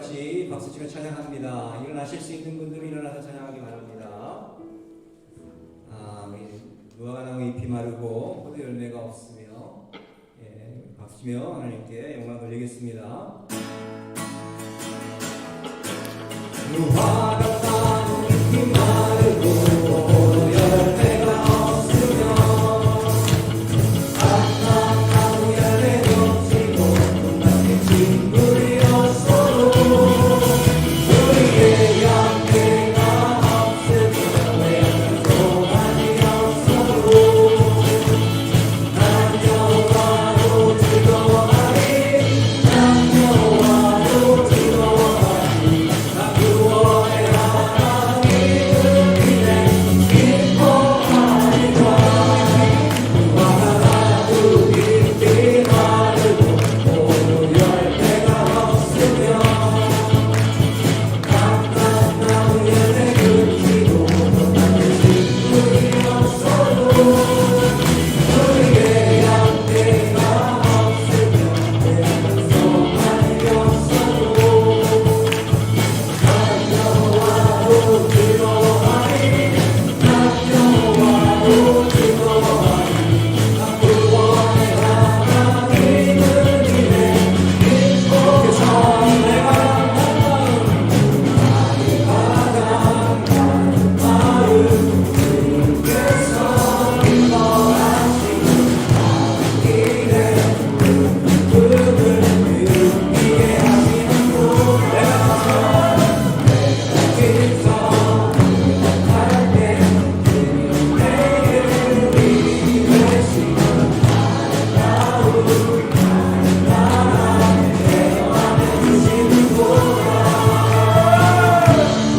같이 박수치며 찬양합니다. 일어나실 수 있는 분들은 일어나서 찬양하기 바랍니다. 우리 무화과 나무 잎이 마르고 포도 열매가 없으며 박수치며 하나님께 영광 돌리겠습니다. 무화과 나무 잎이 마르고 포도 열매가 없으며 나무 열매가 없이고 꽃밭에 진물이 없어도 우리의 양떼가 없으며 내 소망이 없어도 난 여호와로 즐거워하리 난 여호와로 즐거워하리 나 구원의 하나님을 위해 기뻐하리라. 무화과 나무 잎이 마르고 포도 열매가 없으며 나무 열매 그치고 꽃밭에 진물이 없어도 우리의 양떼가 없으며 내 소망이 없어도 난 여호와로 즐거워하리 난 여호와로 즐거워하리 나 구원의 하나님을 위해 기뻐해서 내가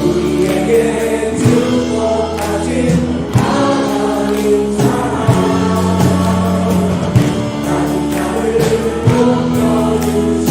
우리에게 축복하신 하나님 나는 나를 높여주시고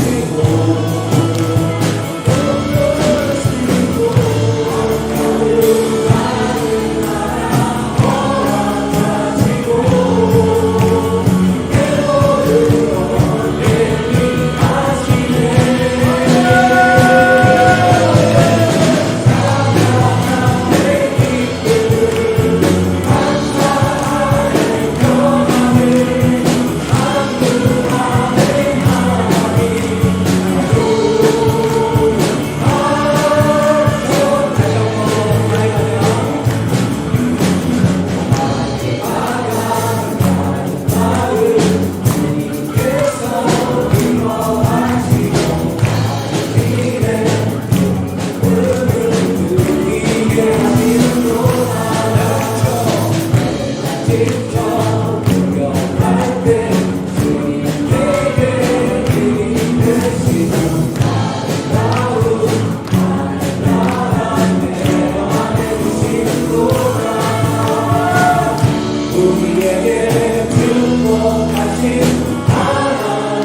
우리에게 축복하신 하나님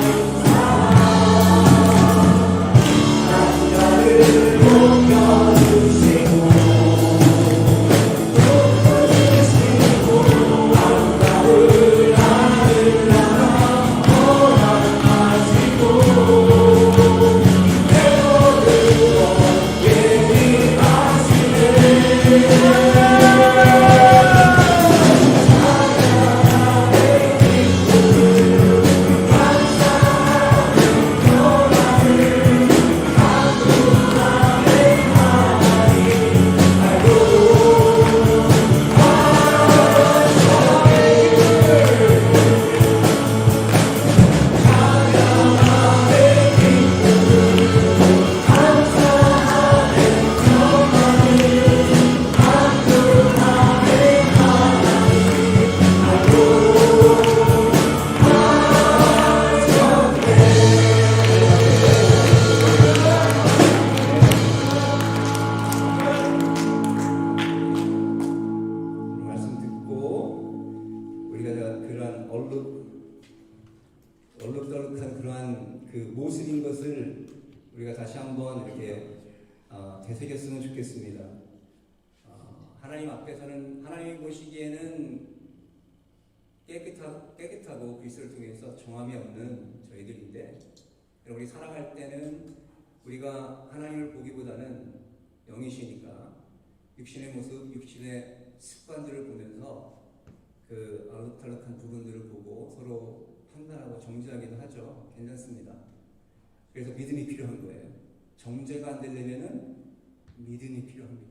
나를 높여주시고 아름다운 하늘나라 허락하시고 내 모든 예비하시네. 말씀 듣고 우리가 그러한 얼룩덜룩한 그러한 그 모습인 것을 우리가 다시 한번 이렇게 되새겼으면 좋겠습니다. 하나님 앞에서는 하나님이 보시기에는 깨끗하고 그리스도를 통해서 정함이 없는 저희들인데 우리 살아갈 때는 우리가 하나님을 보기보다는 영이시니까 육신의 모습, 육신의 습관들을 보면서 그 알록달록한 부분들을 보고 서로 판단하고 정죄하기도 하죠. 괜찮습니다. 그래서 믿음이 필요한 거예요. 정죄가 안 되려면은 믿음이 필요합니다.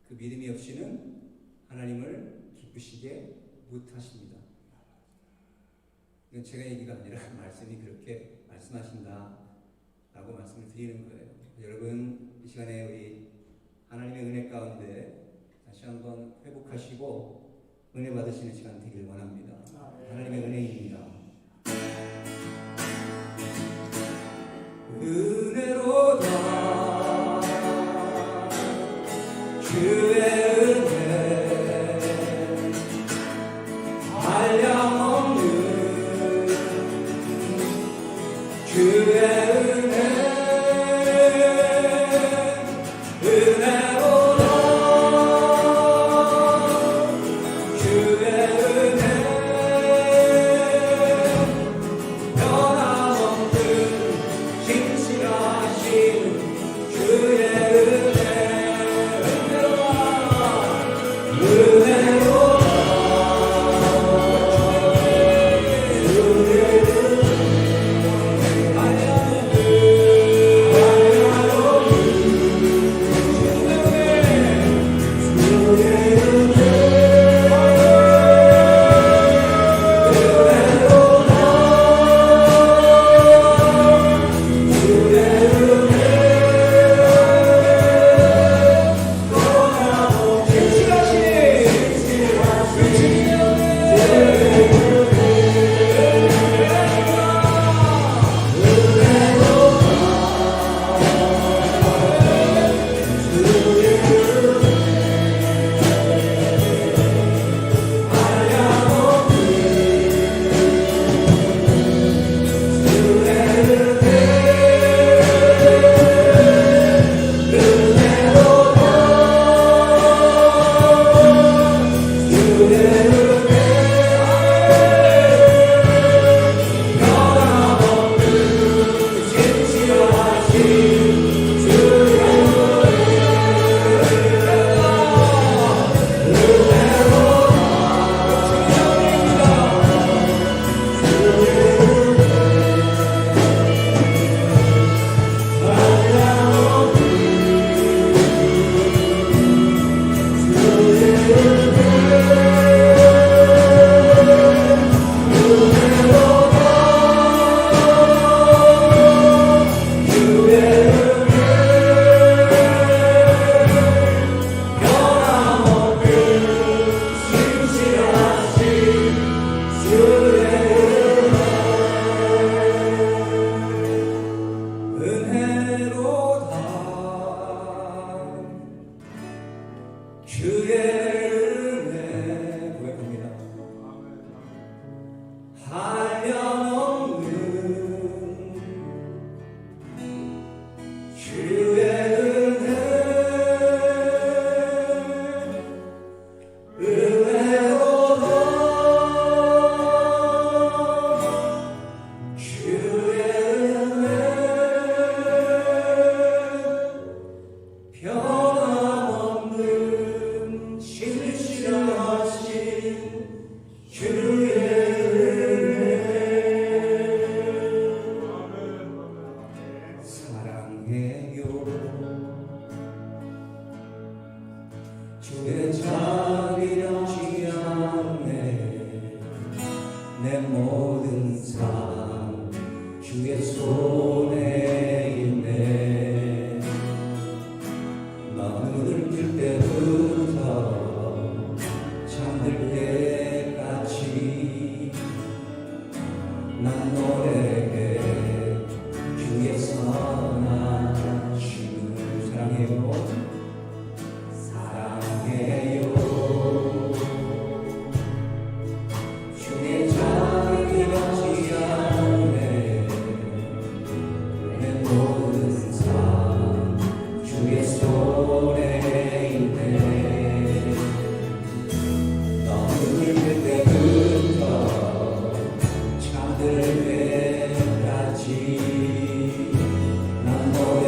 그 믿음이 없이는 하나님을 기쁘시게 못하십니다. 이건 제가 얘기가 아니라 말씀이 그렇게 말씀하신다라고 말씀을 드리는 거예요. 여러분, 이 시간에 우리 하나님의 은혜 가운데 다시 한번 회복하시고 은혜 받으시는 시간 되길 원합니다. 하나님의 은혜입니다. 은혜로다 주의 은혜 한량없는 주의 은혜로다 주의 은혜 변함없는 신실하신 주의 은혜로다 주의 은혜 고백합니다. 한량없는 주의 은혜 은혜로다 주의 은혜 변함없는 신실하신 주의 은혜 사랑해요 주의 자비는 지않네 내 모든 삶 주의 손에 있네 눈을 뜰 때부터 잠들 때까지 난 노래해 주의 선하심을 사랑해요 사랑해요 주의 자비가 지않네 내 모든 삶 주의 손에 있네 눈을 뜰 때부터 잠들 때까지 난 너의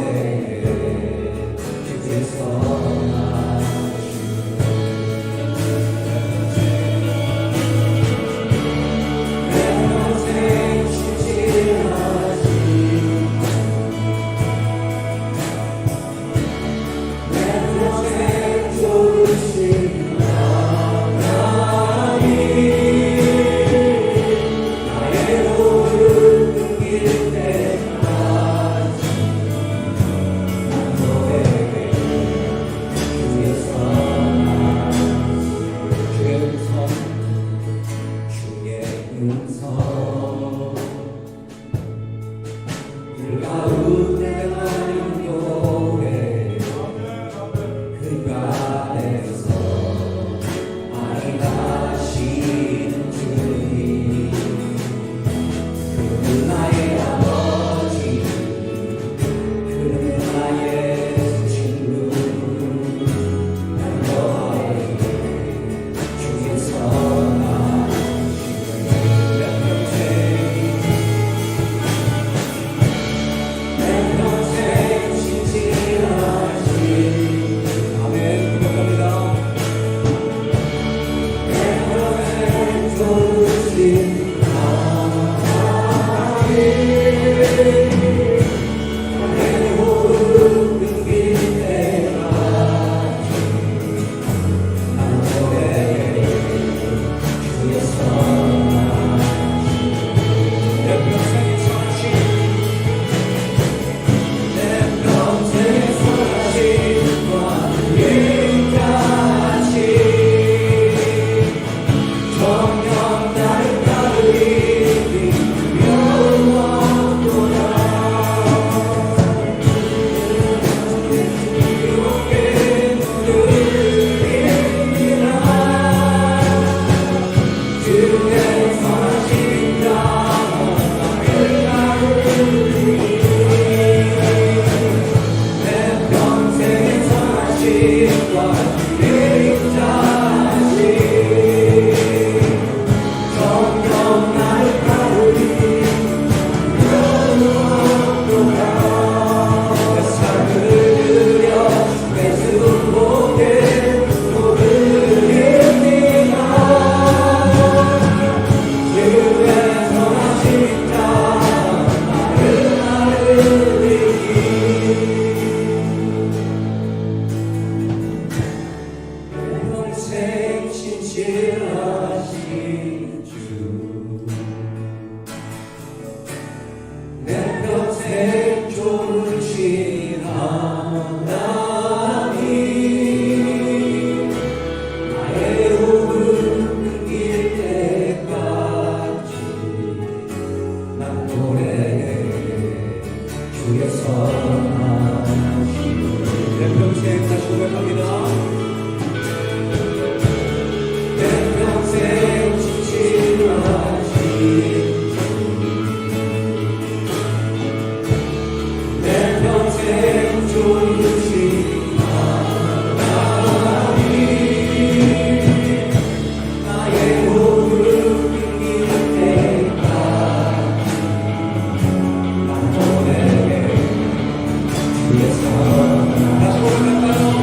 다시 고백할까요?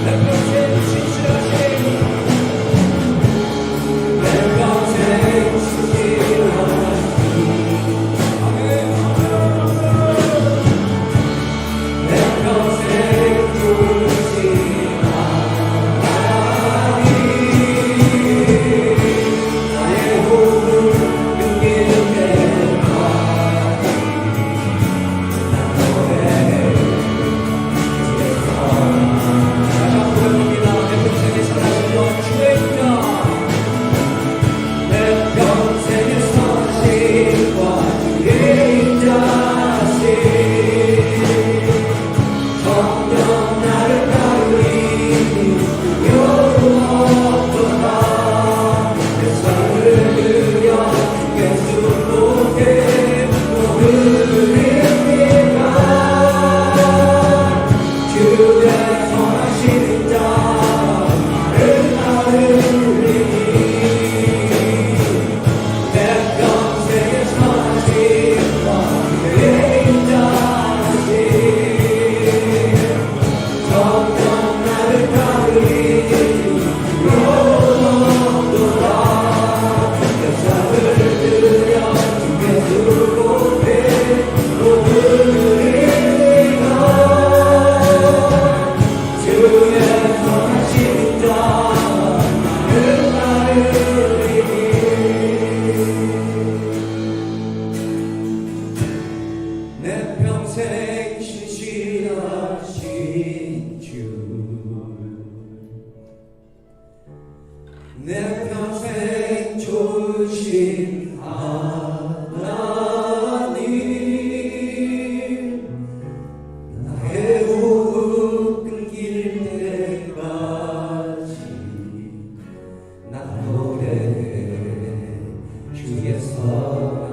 내 평생 신실하신 내 평생 신실하신 내 평생 주신 내 평생 신실하신 내 평생 주신 하나님 나의 호흡 끊길 때까지 난 노래해 주의 선하심을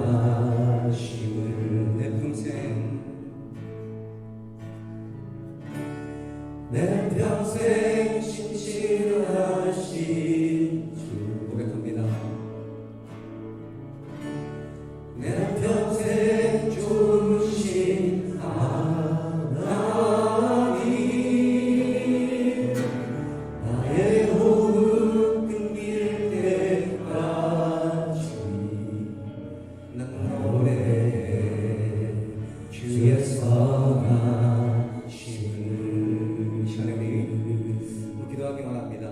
내 평생 신실하신 주 고백합니다. 내 평생 주신 하나님 나의 호흡 끊길 때까지 난 노래해 주의 선하심을 시간에 우리 기도하기 원합니다.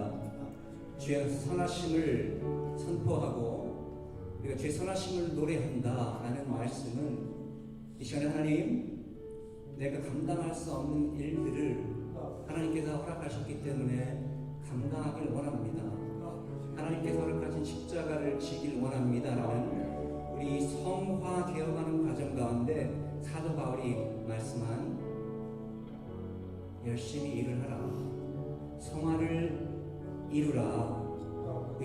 주의 선하심을 선포하고 우리가 주의 선하심을 노래한다라는 말씀은 이 시간에 하나님 내가 감당할 수 없는 일들을 하나님께서 허락하셨기 때문에 감당하길 원합니다. 하나님께서 허락하신 십자가를 지길 원합니다라는 우리 성화 개혁하는 과정 가운데 사도 바울이 말씀한 열심히 일을 하라, 성화를 이루라,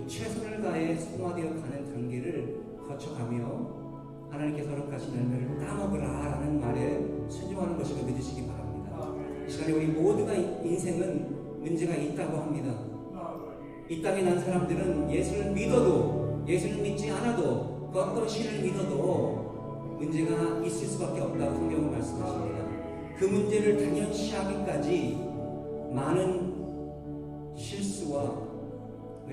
최선을 다해 성화되어 가는 단계를 거쳐가며 하나님께서 허락하신 열매를 따먹으라 라는 말에 순종하는 것을 믿으시기 바랍니다. 이 시간에 우리 모두가 인생은 문제가 있다고 합니다. 이 땅에 난 사람들은 예수를 믿어도, 예수를 믿지 않아도, 그 어떤 신을 믿어도 문제가 있을 수밖에 없다고 성경은 말씀하십니다. 그 문제를 당연시하기까지 많은 실수와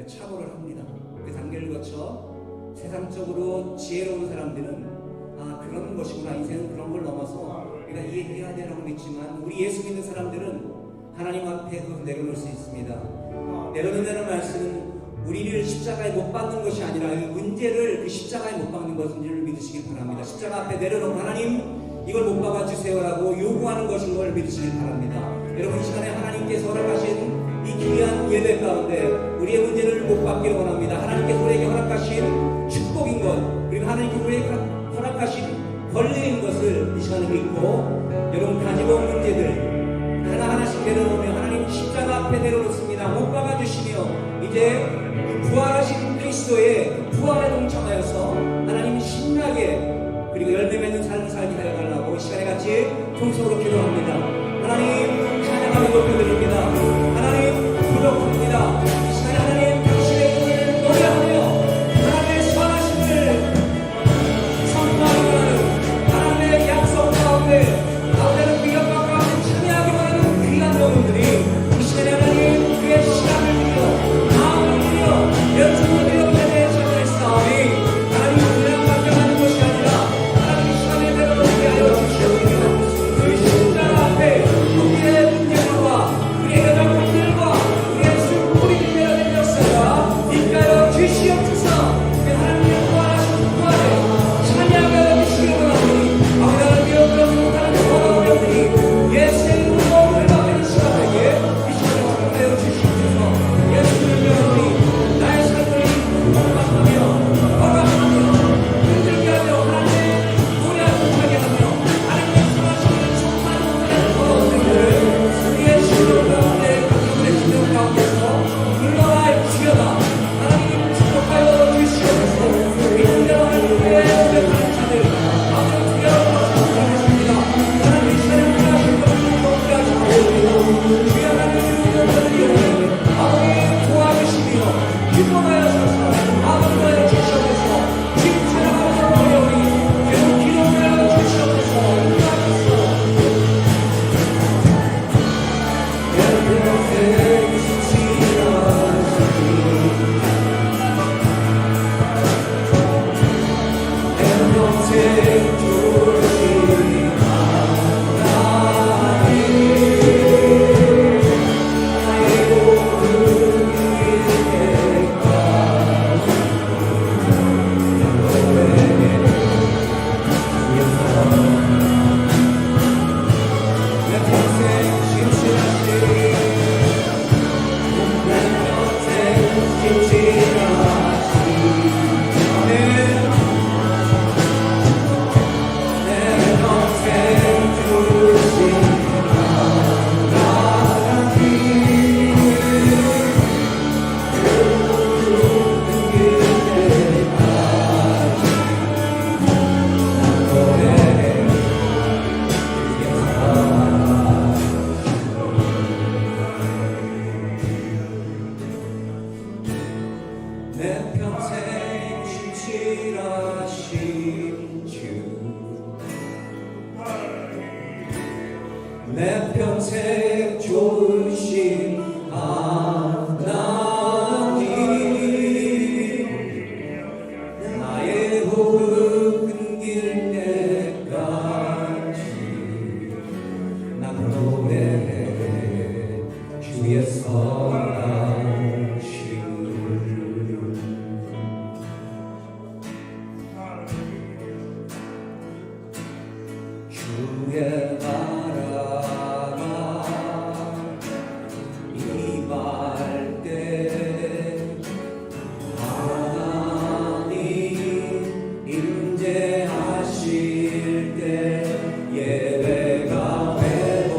착오를 합니다. 그 단계를 거쳐 세상적으로 지혜로운 사람들은 그런 것이구나, 인생은 그런 걸 넘어서 우리가 이해해야 되라고 믿지만 우리 예수 믿는 사람들은 하나님 앞에 그것을 내려놓을 수 있습니다. 내려놓는다는 말씀은 우리를 십자가에 못 박는 것이 아니라 이 문제를 그 십자가에 못 박는 것인지를 믿으시길 바랍니다. 십자가 앞에 내려놓고 하나님 이걸 못 박아주세요라고 요구하는 것인 걸 믿으시길 바랍니다. 여러분 이 시간에 하나님께서 허락하신 이 귀한 예배 가운데 우리의 문제를 못 받기를 원합니다. 하나님께서 우리에게 허락하신 축복인 것, 그리고 하나님께서 우리에게 허락하신 권리인 것을 이 시간에 믿고 여러분 가지고 온 문제들 하나하나씩 내려놓으며 하나님 십자가 앞에 내려놓습니다. 못 박아주시며 이제 부활하신 그리스도의 부활에 동참하여서 하나님 신나게 그리고 열매 맺는 삶을 살게 하여 달라고 이 시간에 같이 통성으로 기도합니다. 하나님 찬양하며 높여드립니다. 하나님 부족합니다. 이 시간에 하나님 당신의 이름을 노래하며 하나님의 선하심을 선포하는 하나님의 약속 가운데 가운데는 위협과 가운데 평생 좋으신 하나님 나의 호흡 끊길 때까지 난 노래해 주의 선하심을 주의 나라가 임할 때 하나님 임재하실 때 예배가 회복되며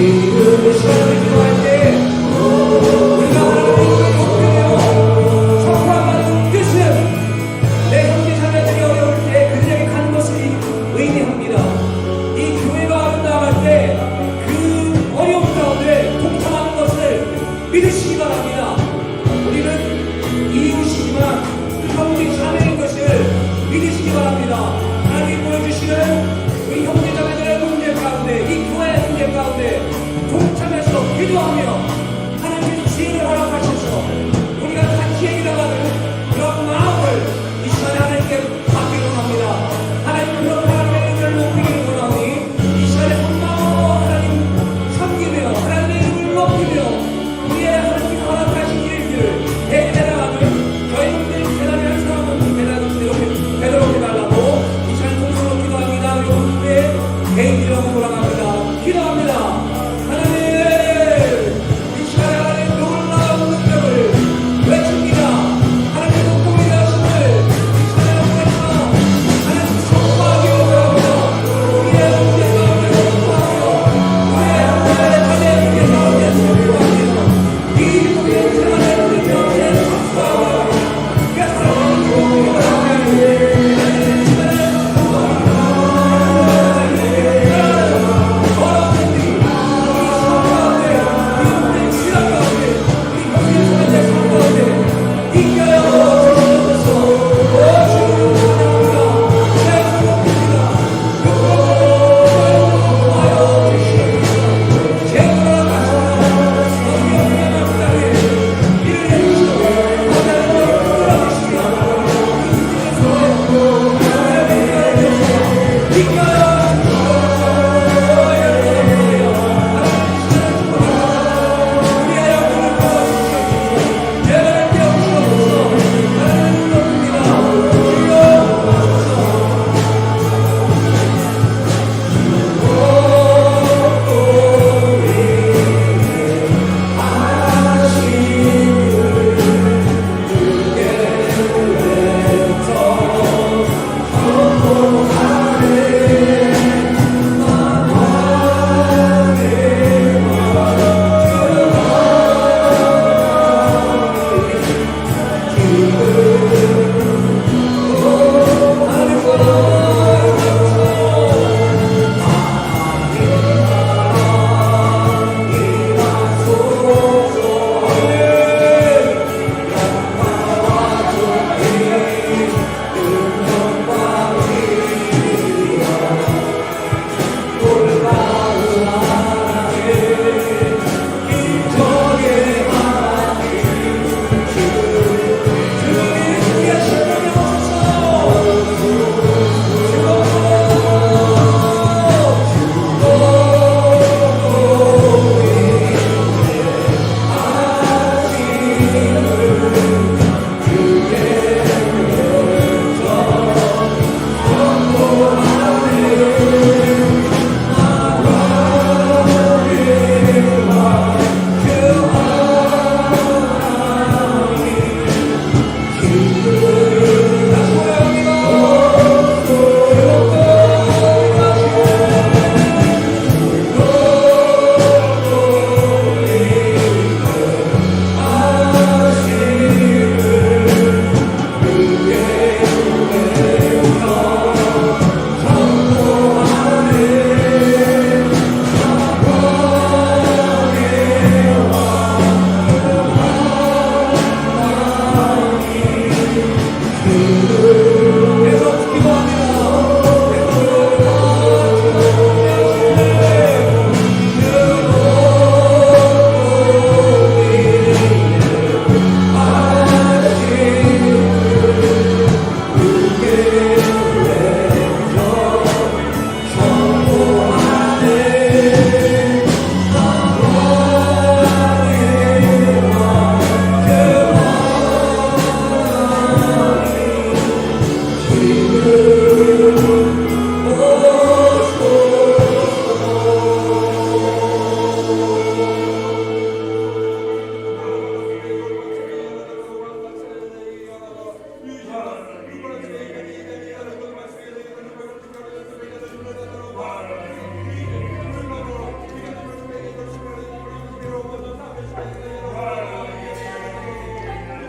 이루셨다